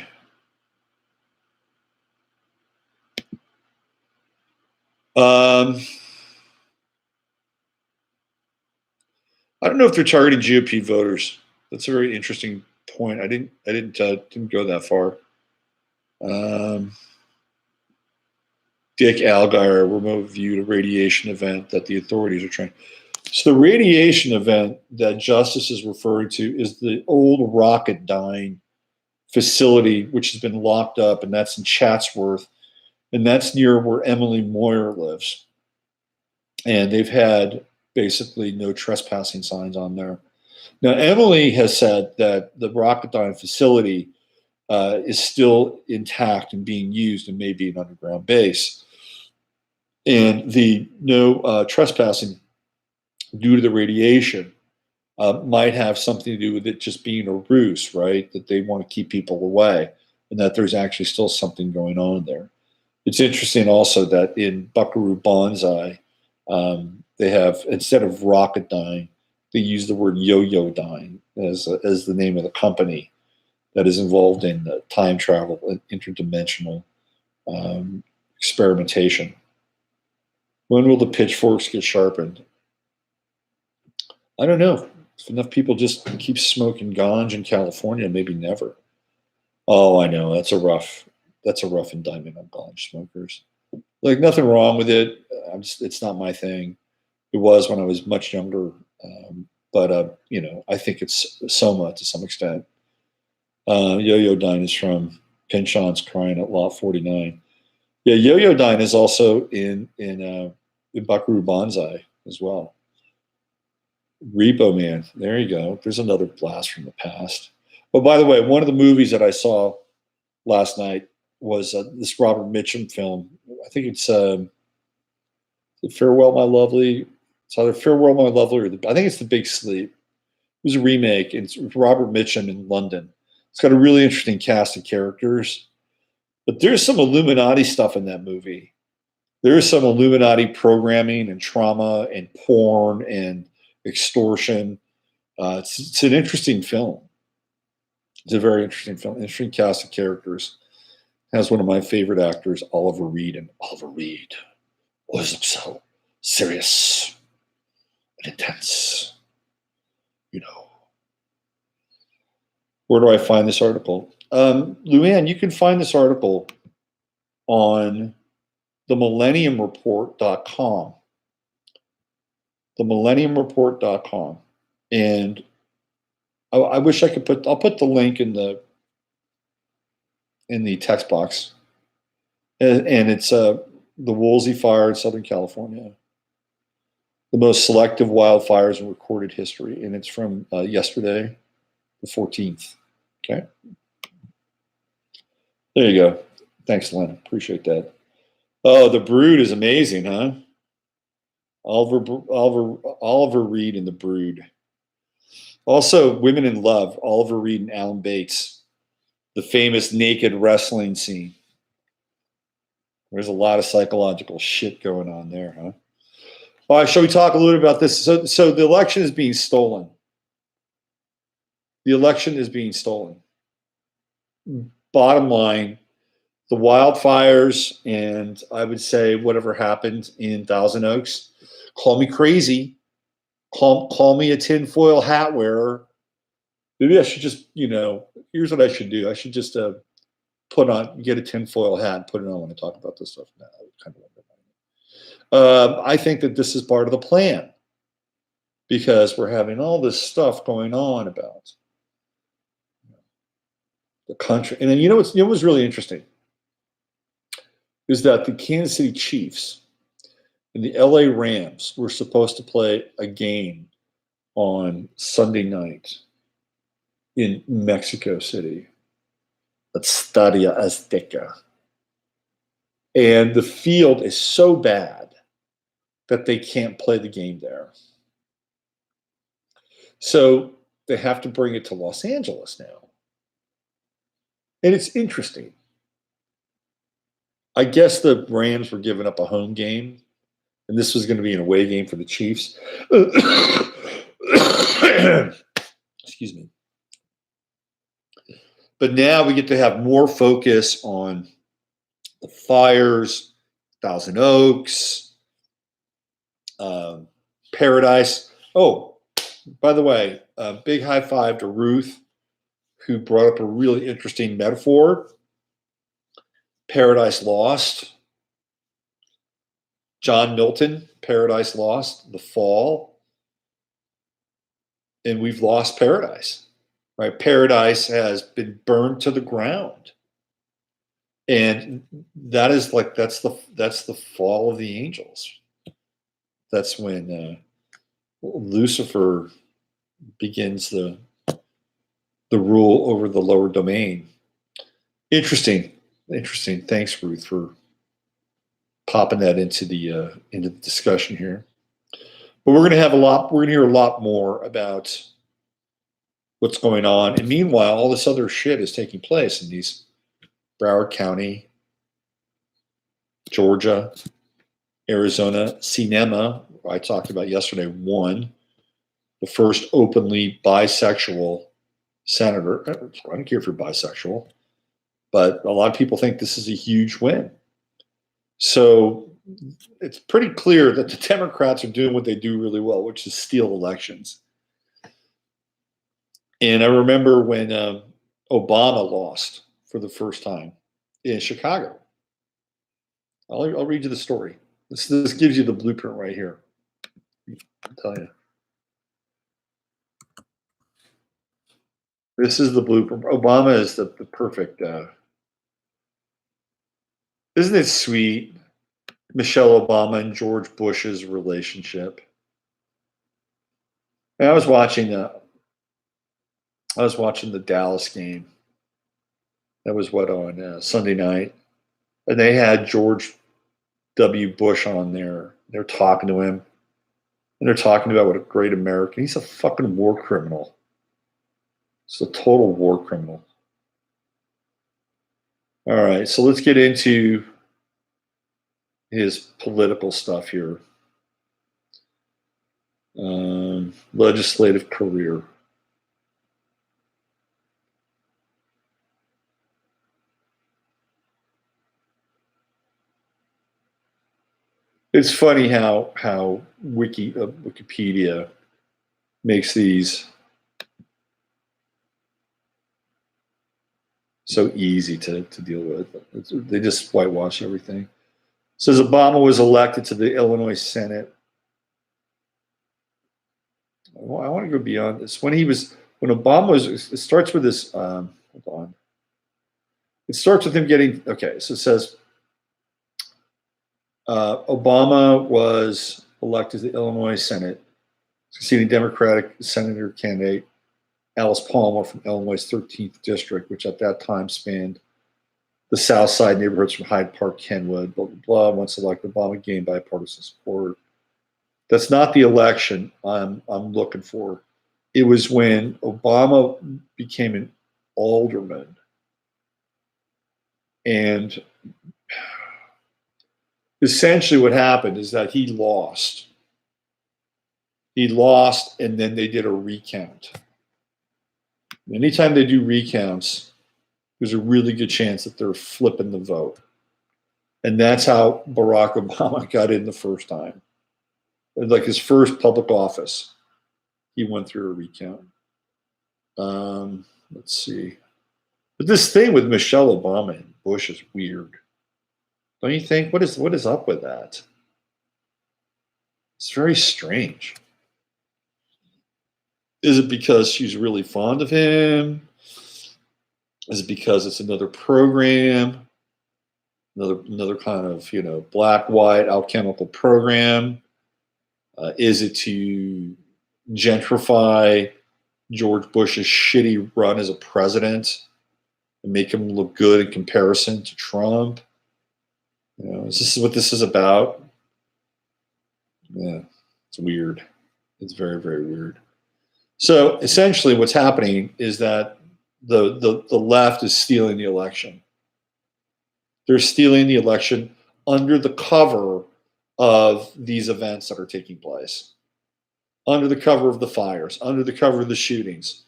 I don't know if they're targeting GOP voters. That's a very interesting point. I didn't go that far. Dick Algar remote viewed a radiation event that the authorities are trying. So the radiation event that Justice is referring to is the old Rocketdyne facility, which has been locked up, and that's in Chatsworth, and that's near where Emily Moyer lives. And they've had basically no trespassing signs on there. Now, Emily has said that the Rocketdyne facility is still intact and being used and may be an underground base. And the no trespassing due to the radiation might have something to do with it just being a ruse, right? That they want to keep people away and that there's actually still something going on there. It's interesting also that in Buckaroo Banzai, they have, instead of Rocketdyne, they use the word Yo-Yo-Dyne as the name of the company that is involved in time travel and interdimensional experimentation. When will the pitchforks get sharpened? I don't know. If enough people just keep smoking ganja in California, maybe never. Oh, I know. That's a rough indictment on ganja smokers. Like, nothing wrong with it. It's not my thing. It was when I was much younger. But I think it's soma to some extent. Yo-Yo-Dyne is from Pinchon's Crying at Lot 49. Yeah, Yo-Yo-Dyne is also in Buckaroo Banzai as well. Repo Man, there you go. There's another blast from the past. But by the way, one of the movies that I saw last night was this Robert Mitchum film. I think it's Farewell, My Lovely. It's either Farewell, My Lovely or I think it's The Big Sleep. It was a remake. It's Robert Mitchum in London. It's got a really interesting cast of characters. But there's some Illuminati stuff in that movie. There's some Illuminati programming and trauma and porn and extortion. It's an interesting film. It's a very interesting film. Interesting cast of characters. It has one of my favorite actors, Oliver Reed. And Oliver Reed always looks so serious and intense. Where do I find this article? Luann, you can find this article on themillenniumreport.com. themillenniumreport.com. And I wish I could I'll put the link in the text box. And it's the Woolsey Fire in Southern California, the most selective wildfires in recorded history. And it's from yesterday, the 14th. Okay. There you go. Thanks, Len. Appreciate that. Oh, The Brood is amazing, huh? Oliver Reed and The Brood. Also, Women in Love, Oliver Reed and Alan Bates, the famous naked wrestling scene. There's a lot of psychological shit going on there, huh? All right, shall we talk a little about this? So the election is being stolen. The election is being stolen. Bottom line, the wildfires, and I would say whatever happened in Thousand Oaks, call me crazy, call me a tinfoil hat wearer. Maybe I should just, here's what I should do. I should just get a tinfoil hat and put it on when I talk about this stuff. No, kind of I think that this is part of the plan because we're having all this stuff going on about the country. And then what's really interesting is that the Kansas City Chiefs and the LA Rams were supposed to play a game on Sunday night in Mexico City at Stadia Azteca. And the field is so bad that they can't play the game there. So they have to bring it to Los Angeles now. And it's interesting. I guess the Rams were giving up a home game, and this was going to be an away game for the Chiefs. Excuse me. But now we get to have more focus on the fires, Thousand Oaks, Paradise. Oh, by the way, a big high five to Ruth, who brought up a really interesting metaphor. Paradise Lost. John Milton, Paradise Lost, The Fall. And we've lost paradise, right? Paradise has been burned to the ground. And that's the fall of the angels. That's when Lucifer begins the rule over the lower domain. Interesting. Thanks, Ruth, for popping that into the discussion here. But we're going to hear a lot more about what's going on. And meanwhile, all this other shit is taking place in these Broward County, Georgia, Arizona. Cinema, I talked about yesterday, won the first openly bisexual senator. I don't care if you're bisexual, but a lot of people think this is a huge win. So it's pretty clear that the Democrats are doing what they do really well, which is steal elections. And I remember when Obama lost for the first time in Chicago. I'll read you the story. This gives you the blueprint right here. I'll tell you. This is the blueprint. Obama is the perfect. Isn't it sweet? Michelle Obama and George Bush's relationship. And I was watching the Dallas game. That was on Sunday night, and they had George W. Bush on there. They're talking to him, and they're talking about what a great American. He's a fucking war criminal. It's a total war criminal. All right, so let's get into his political stuff here. Legislative career. It's funny how Wikipedia makes these so easy to deal with. They just whitewash everything. It says Obama was elected to the Illinois Senate Well, I want to go beyond this. When Obama was, it starts with this. Hold on. It starts with him getting, okay, so it says Obama was elected to the Illinois Senate, succeeding Democratic Senator candidate Alice Palmer from Illinois' 13th district, which at that time spanned the South Side neighborhoods from Hyde Park, Kenwood, blah, blah, blah. Once elected, Obama gained bipartisan support. That's not the election I'm looking for. It was when Obama became an alderman, and essentially what happened is that he lost. He lost, and then they did a recount. Anytime they do recounts, there's a really good chance that they're flipping the vote. And that's how Barack Obama got in the first time. Like his first public office, he went through a recount. Let's see. But this thing with Michelle Obama and Bush is weird. Don't you think? What is up with that? It's very strange. Is it because she's really fond of him? Is it because it's another program? Another kind of, black, white, alchemical program? Is it to gentrify George Bush's shitty run as a president and make him look good in comparison to Trump? Is this what this is about? Yeah, it's weird. It's very, very weird. So essentially what's happening is that the left is stealing the election. They're stealing the election under the cover of these events that are taking place, under the cover of the fires, under the cover of the shootings.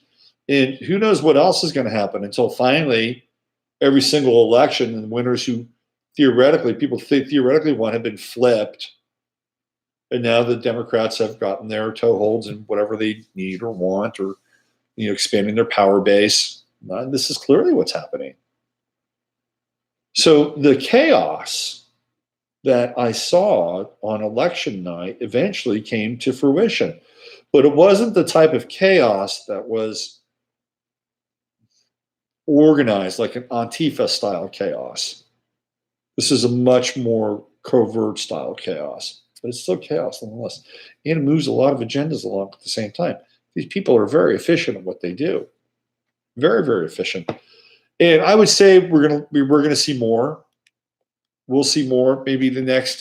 And who knows what else is going to happen until finally every single election and winners who people theoretically won have been flipped. And now the Democrats have gotten their toeholds in whatever they need or want, or expanding their power base. And this is clearly what's happening. So the chaos that I saw on election night eventually came to fruition. But it wasn't the type of chaos that was organized like an Antifa style chaos. This is a much more covert style chaos, but it's still chaos nonetheless. And it moves a lot of agendas along at the same time. These people are very efficient at what they do. Very, very efficient. And I would say we're gonna see more. We'll see more. Maybe the next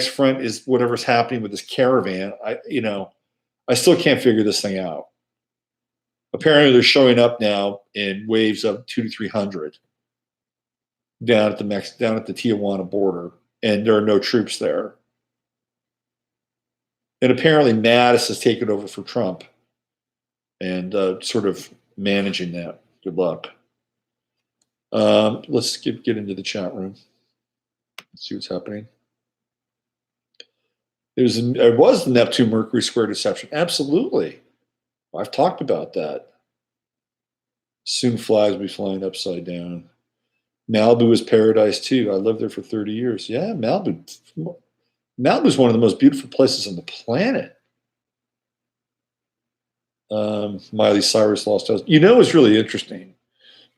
front is whatever's happening with this caravan. I still can't figure this thing out. Apparently, they're showing up now in waves of 200 to 300 down at the Tijuana border, and there are no troops there. And apparently, Mattis has taken over for Trump and sort of managing that. Good luck. Let's get into the chat room. Let's see what's happening. It was the Neptune Mercury square deception. Absolutely. I've talked about that. Soon flags will be flying upside down. Malibu is paradise too. I lived there for 30 years. Yeah, Malibu is one of the most beautiful places on the planet. Miley Cyrus lost a house. It's really interesting.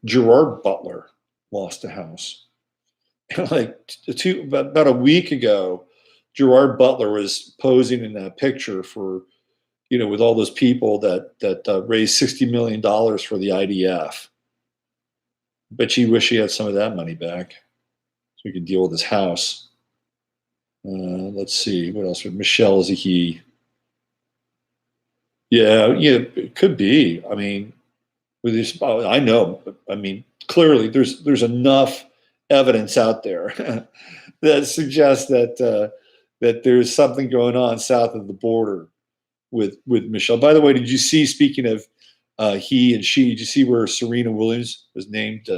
Gerard Butler lost a house. About a week ago, Gerard Butler was posing in that picture for, with all those people that raised $60 million for the IDF. Bet you wish he had some of that money back so he could deal with his house. Let's see, what else? Michelle is a he. Yeah, it could be. I mean, with this, I know. I mean, clearly, there's enough evidence out there that suggests that there's something going on south of the border with Michelle. By the way, did you see? Speaking of he and she, did you see where Serena Williams was named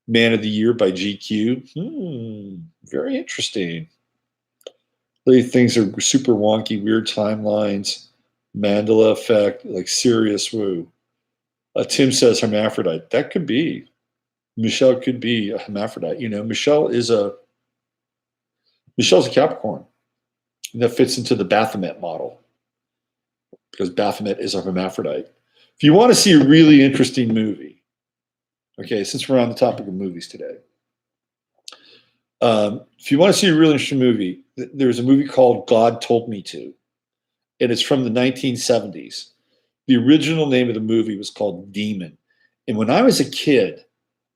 Man of the Year by GQ? Very interesting. These things are super wonky, weird timelines, Mandela effect, like serious woo. Tim says hermaphrodite. That could be. Michelle could be a hermaphrodite. Michelle's a Capricorn. And that fits into the Baphomet model. because Baphomet is a hermaphrodite. If you want to see a really interesting movie, okay, since we're on the topic of movies today, if you want to see a really interesting movie, there's a movie called God Told Me To, and it's from the 1970s. The original name of the movie was called Demon. And when I was a kid,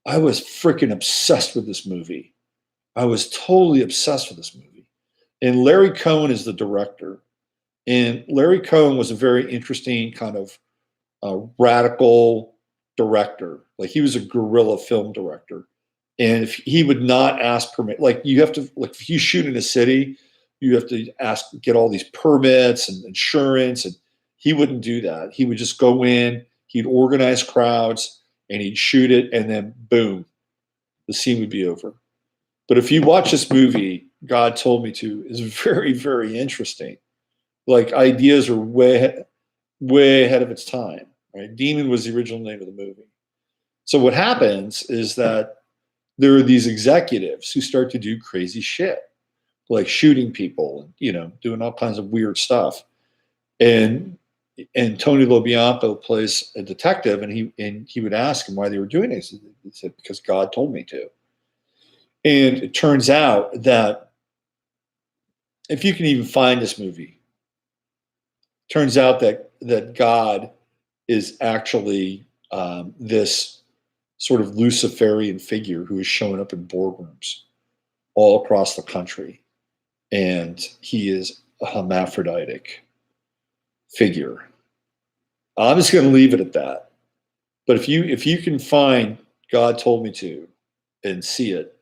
I was freaking obsessed with this movie. I was totally obsessed with this movie. And Larry Cohen is the director. And Larry Cohen was a very interesting kind of radical director. Like he was a guerrilla film director. And if he would not ask permit, like you have to, like if you shoot in a city, you have to get all these permits and insurance. And he wouldn't do that. He would just go in, he'd organize crowds and he'd shoot it. And then boom, the scene would be over. But if you watch this movie, God Told Me To, is very, very interesting. Like ideas are way ahead of its time. Right? Demon was the original name of the movie. So what happens is that there are these executives who start to do crazy shit, like shooting people and doing all kinds of weird stuff. And Tony LoBianco plays a detective, and he would ask him why they were doing it. He said, because God told me to. And it turns out that if you can even find this movie, it turns out that God is actually this sort of Luciferian figure who is showing up in boardrooms all across the country. And he is a hermaphroditic figure. I'm just going to leave it at that. But if you can find God Told Me To and see it,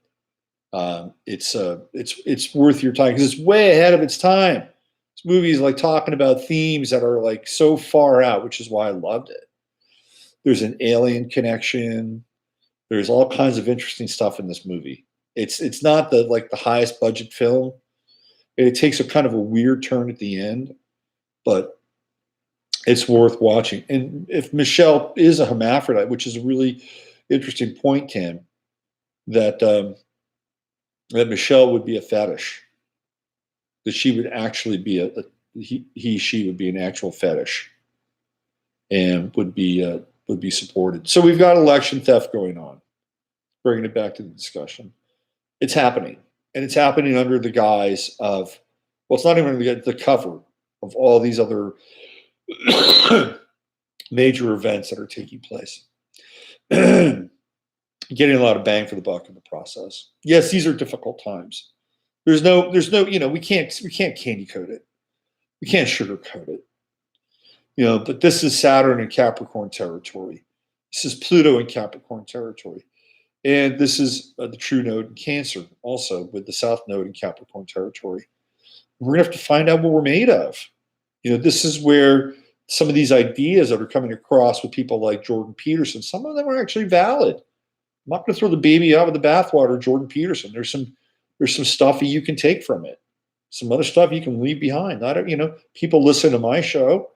it's worth your time because it's way ahead of its time. This movie is like talking about themes that are like so far out, which is why I loved it. There's an alien connection. There's all kinds of interesting stuff in this movie. It's not the highest budget film. It takes a kind of a weird turn at the end, but it's worth watching. And if Michelle is a hermaphrodite, which is a really interesting point, Tim, that Michelle would be a fetish, that she would actually be she would be an actual fetish, and would be supported. So we've got election theft going on. Bringing it back to the discussion, it's happening, and it's happening under the guise of, well, it's not even the cover of all these other major events that are taking place. Getting a lot of bang for the buck in the process. Yes, these are difficult times. There's no, we can't candy coat it. We can't sugarcoat it. But this is Saturn in Capricorn territory. This is Pluto in Capricorn territory. And this is the true node in Cancer, also with the South node in Capricorn territory. We're going to have to find out what we're made of. This is where some of these ideas that are coming across with people like Jordan Peterson, some of them are actually valid. I'm not going to throw the baby out with the bathwater, Jordan Peterson. There's some stuff you can take from it. Some other stuff you can leave behind. People listen to my show.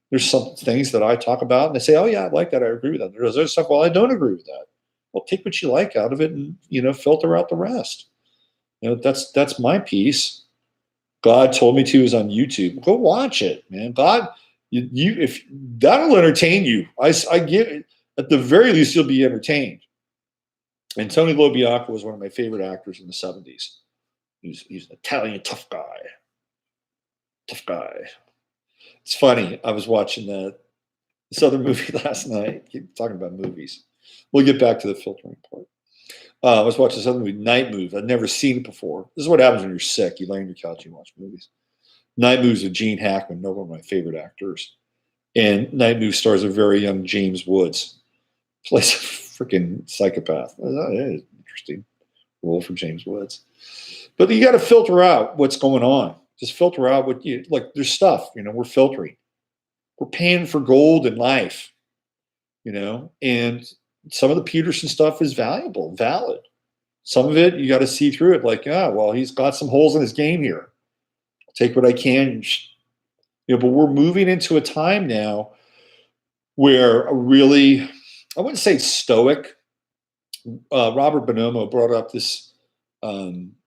There's some things that I talk about and they say, oh yeah, I like that. I agree with that. There's other stuff, well, I don't agree with that. Well, take what you like out of it and, filter out the rest. That's my piece. God Told Me To is on YouTube. Go watch it, man. God, if that'll entertain you. I give it, at the very least, you'll be entertained. And Tony LoBianco was one of my favorite actors in the 70s. He's an Italian tough guy. Tough guy. It's funny. I was watching this other movie last night. Keep talking about movies. We'll get back to the filtering part. I was watching this other movie, Night Move. I'd never seen it before. This is what happens when you're sick. You lay on your couch, you watch movies. Night Move's with Gene Hackman, one of my favorite actors. And Night Move stars a very young James Woods. Plays a freaking psychopath. Interesting role for James Woods. But you got to filter out what's going on. Just filter out what there's stuff, we're filtering. We're paying for gold in life, and some of the Peterson stuff is valuable, valid. Some of it, you got to see through it. Like, well, he's got some holes in his game here. I'll take what I can. But we're moving into a time now where a really, I wouldn't say stoic. Robert Bonomo brought up this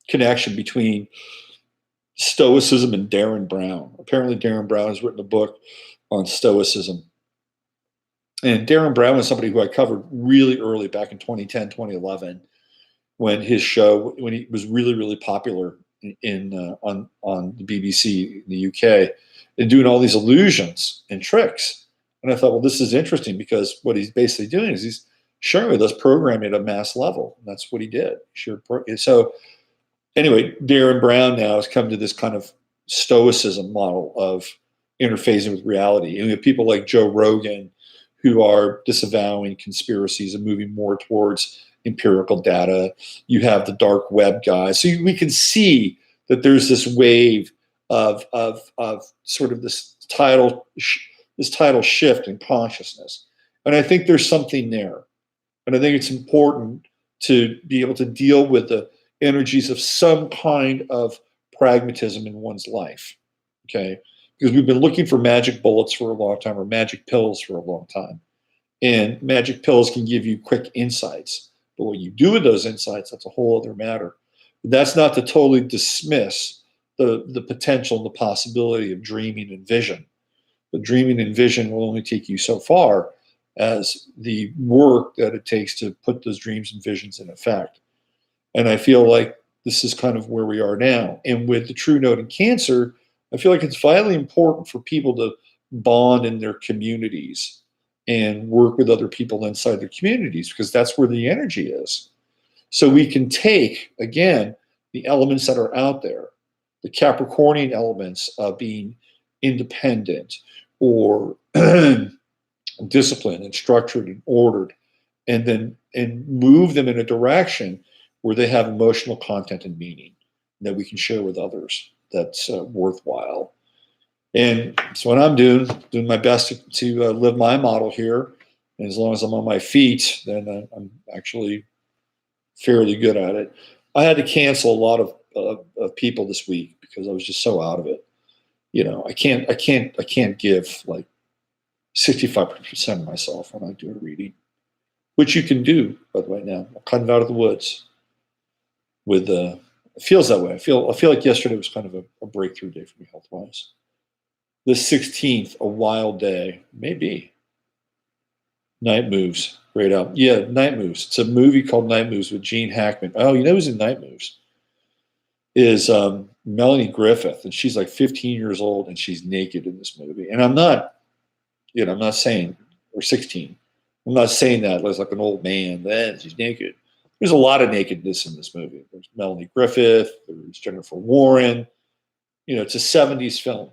connection between Stoicism and Darren Brown. Apparently, Darren Brown has written a book on Stoicism. And Darren Brown was somebody who I covered really early back in 2010, 2011, when his show, when he was really, really popular on the BBC in the UK, and doing all these illusions and tricks. And I thought, well, this is interesting because what he's basically doing is he's sharing with us programming at a mass level. And that's what he did. So anyway, Darren Brown now has come to this kind of Stoicism model of interfacing with reality. And we have people like Joe Rogan who are disavowing conspiracies and moving more towards empirical data. You have the dark web guys. So we can see that there's this wave of sort of this tidal shift in consciousness. And I think there's something there. And I think it's important to be able to deal with the energies of some kind of pragmatism in one's life. Okay. Because we've been looking for magic bullets for a long time, or magic pills for a long time. And magic pills can give you quick insights. But what you do with those insights, that's a whole other matter. But that's not to totally dismiss the potential and the possibility of dreaming and vision. But dreaming and vision will only take you so far as the work that it takes to put those dreams and visions in effect. And I feel like this is kind of where we are now. And with the True Note in Cancer, I feel like it's vitally important for people to bond in their communities and work with other people inside their communities, because that's where the energy is. So we can take, again, the elements that are out there, the Capricornian elements of being independent or disciplined and structured and ordered, and move them in a direction where they have emotional content and meaning that we can share with others that's worthwhile. And that's what I'm doing my best to live my model here. And as long as I'm on my feet, then I'm actually fairly good at it. I had to cancel a lot of people this week because I was just so out of it. You know, I can't give like 65% of myself when I do a reading, which you can do, by the way. Now I'm kind of out of the woods. With it feels that way. I feel like yesterday was kind of a breakthrough day for me health wise. The 16th, a wild day, maybe. Night Moves, great album. Yeah, Night Moves. It's a movie called Night Moves with Gene Hackman. Oh, you know who's in Night Moves? Is Melanie Griffith, and she's like 15 years old, and she's naked in this movie. And I'm not saying, or 16. I'm not saying that as like an old man. She's naked. There's a lot of nakedness in this movie. There's Melanie Griffith. There's Jennifer Warren. You know, it's a 70s film.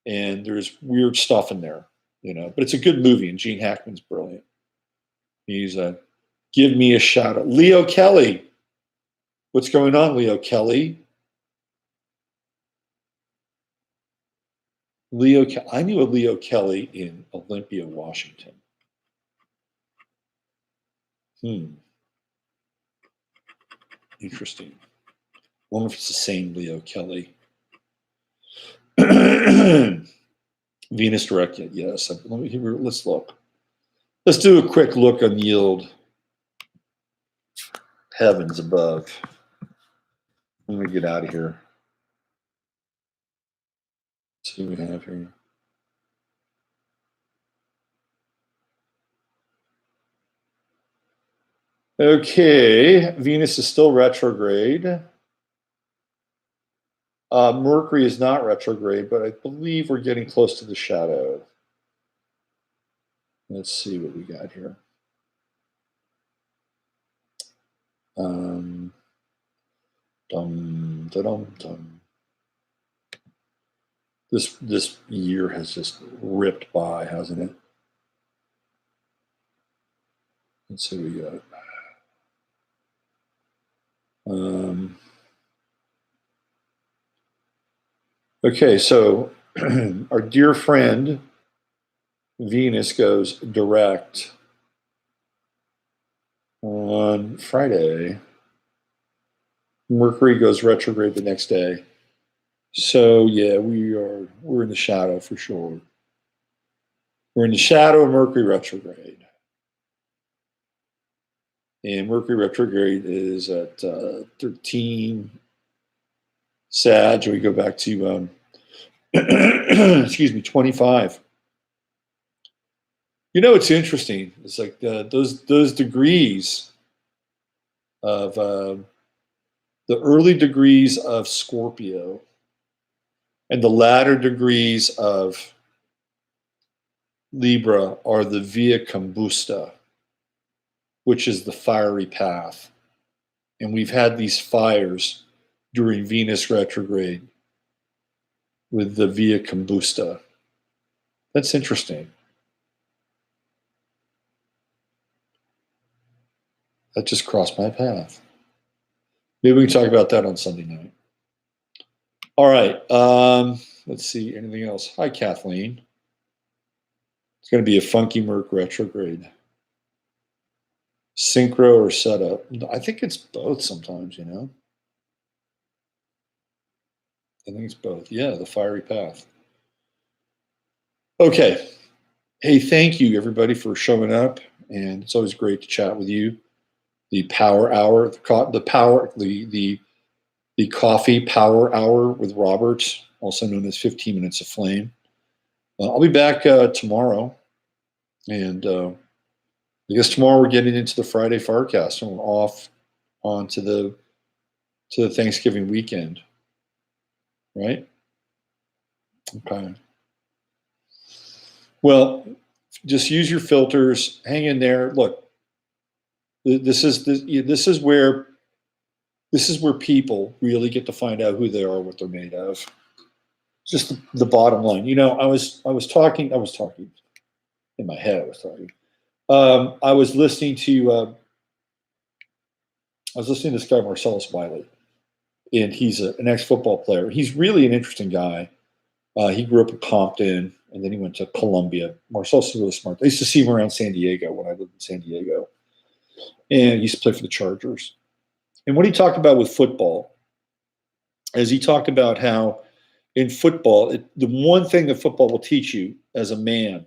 And there's weird stuff in there, you know, but it's a good movie, and Gene Hackman's brilliant. He's give me a shout out. Leo Kelly. What's going on, Leo Kelly? I knew a Leo Kelly in Olympia, Washington. Interesting. I wonder if it's the same Leo Kelly. Venus direct, yes. Let's look. Let's do a quick look on Yield. Heavens above. I'm going to get out of here. Let's see what we have here. Okay, Venus is still retrograde. Mercury is not retrograde, but I believe we're getting close to the shadow. Let's see what we got here. Dum, da-dum, dum. This year has just ripped by, hasn't it? Let's see what we got. Okay, so our dear friend Venus goes direct on Friday. Mercury goes retrograde the next day. So yeah, we're in the shadow for sure. We're in the shadow of Mercury retrograde. And Mercury retrograde is at 13 Sag. We go back to excuse me, 25. You know, it's interesting. It's like those degrees of the early degrees of Scorpio and the latter degrees of Libra are the via combusta, which is the fiery path. And we've had these fires during Venus retrograde with the via combusta. That's interesting. That just crossed my path. Maybe we can talk about that on Sunday night. All right. Let's see. Anything else? Hi, Kathleen. It's going to be a funky Merc retrograde. Synchro or setup? I think it's both sometimes, you know? I think it's both. Yeah, the fiery path. Okay. Hey, thank you, everybody, for showing up. And it's always great to chat with you. The power hour, the coffee power hour with Robert, also known as 15 Minutes of Flame. I'll be back tomorrow. And I guess tomorrow we're getting into the Friday Firecast, and we're off onto the Thanksgiving weekend, right? Okay. Well, just use your filters. Hang in there. Look, this is where people really get to find out who they are, what they're made of. Just the bottom line. You know, I was talking in my head. I was listening to this guy Marcellus Wiley, and he's an ex-football player. He's really an interesting guy. He grew up in Compton, and then he went to Columbia. Marcellus is really smart. I used to see him around San Diego when I lived in San Diego, and he used to play for the Chargers. And what he talked about with football is he talked about how in football, the one thing that football will teach you as a man,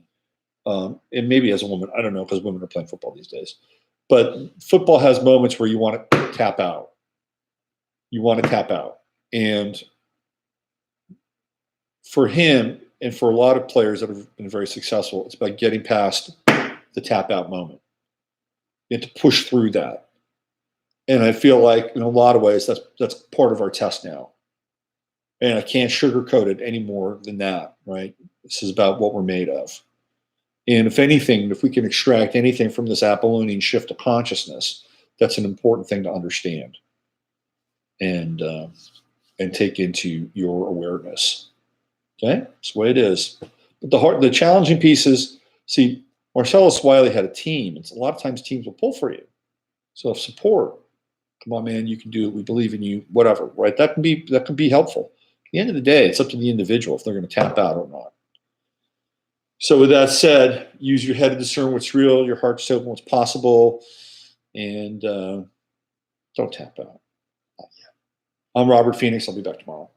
and maybe as a woman, I don't know, because women are playing football these days, but football has moments where you want to tap out. You want to tap out. And for him, and for a lot of players that have been very successful, it's about getting past the tap out moment. You have to push through that. And I feel like in a lot of ways, that's part of our test now. And I can't sugarcoat it any more than that, right? This is about what we're made of. And if anything, if we can extract anything from this Apollonian shift of consciousness, that's an important thing to understand and take into your awareness. Okay, that's the way it is. But the challenging piece is, see, Marcellus Wiley had a team. It's a lot of times teams will pull for you. So if support, come on, man, you can do it. We believe in you. Whatever, right? That can be helpful. At the end of the day, it's up to the individual if they're going to tap out or not. So with that said, use your head to discern what's real, your heart to open what's possible, and don't tap out. Not yet. I'm Robert Phoenix. I'll be back tomorrow.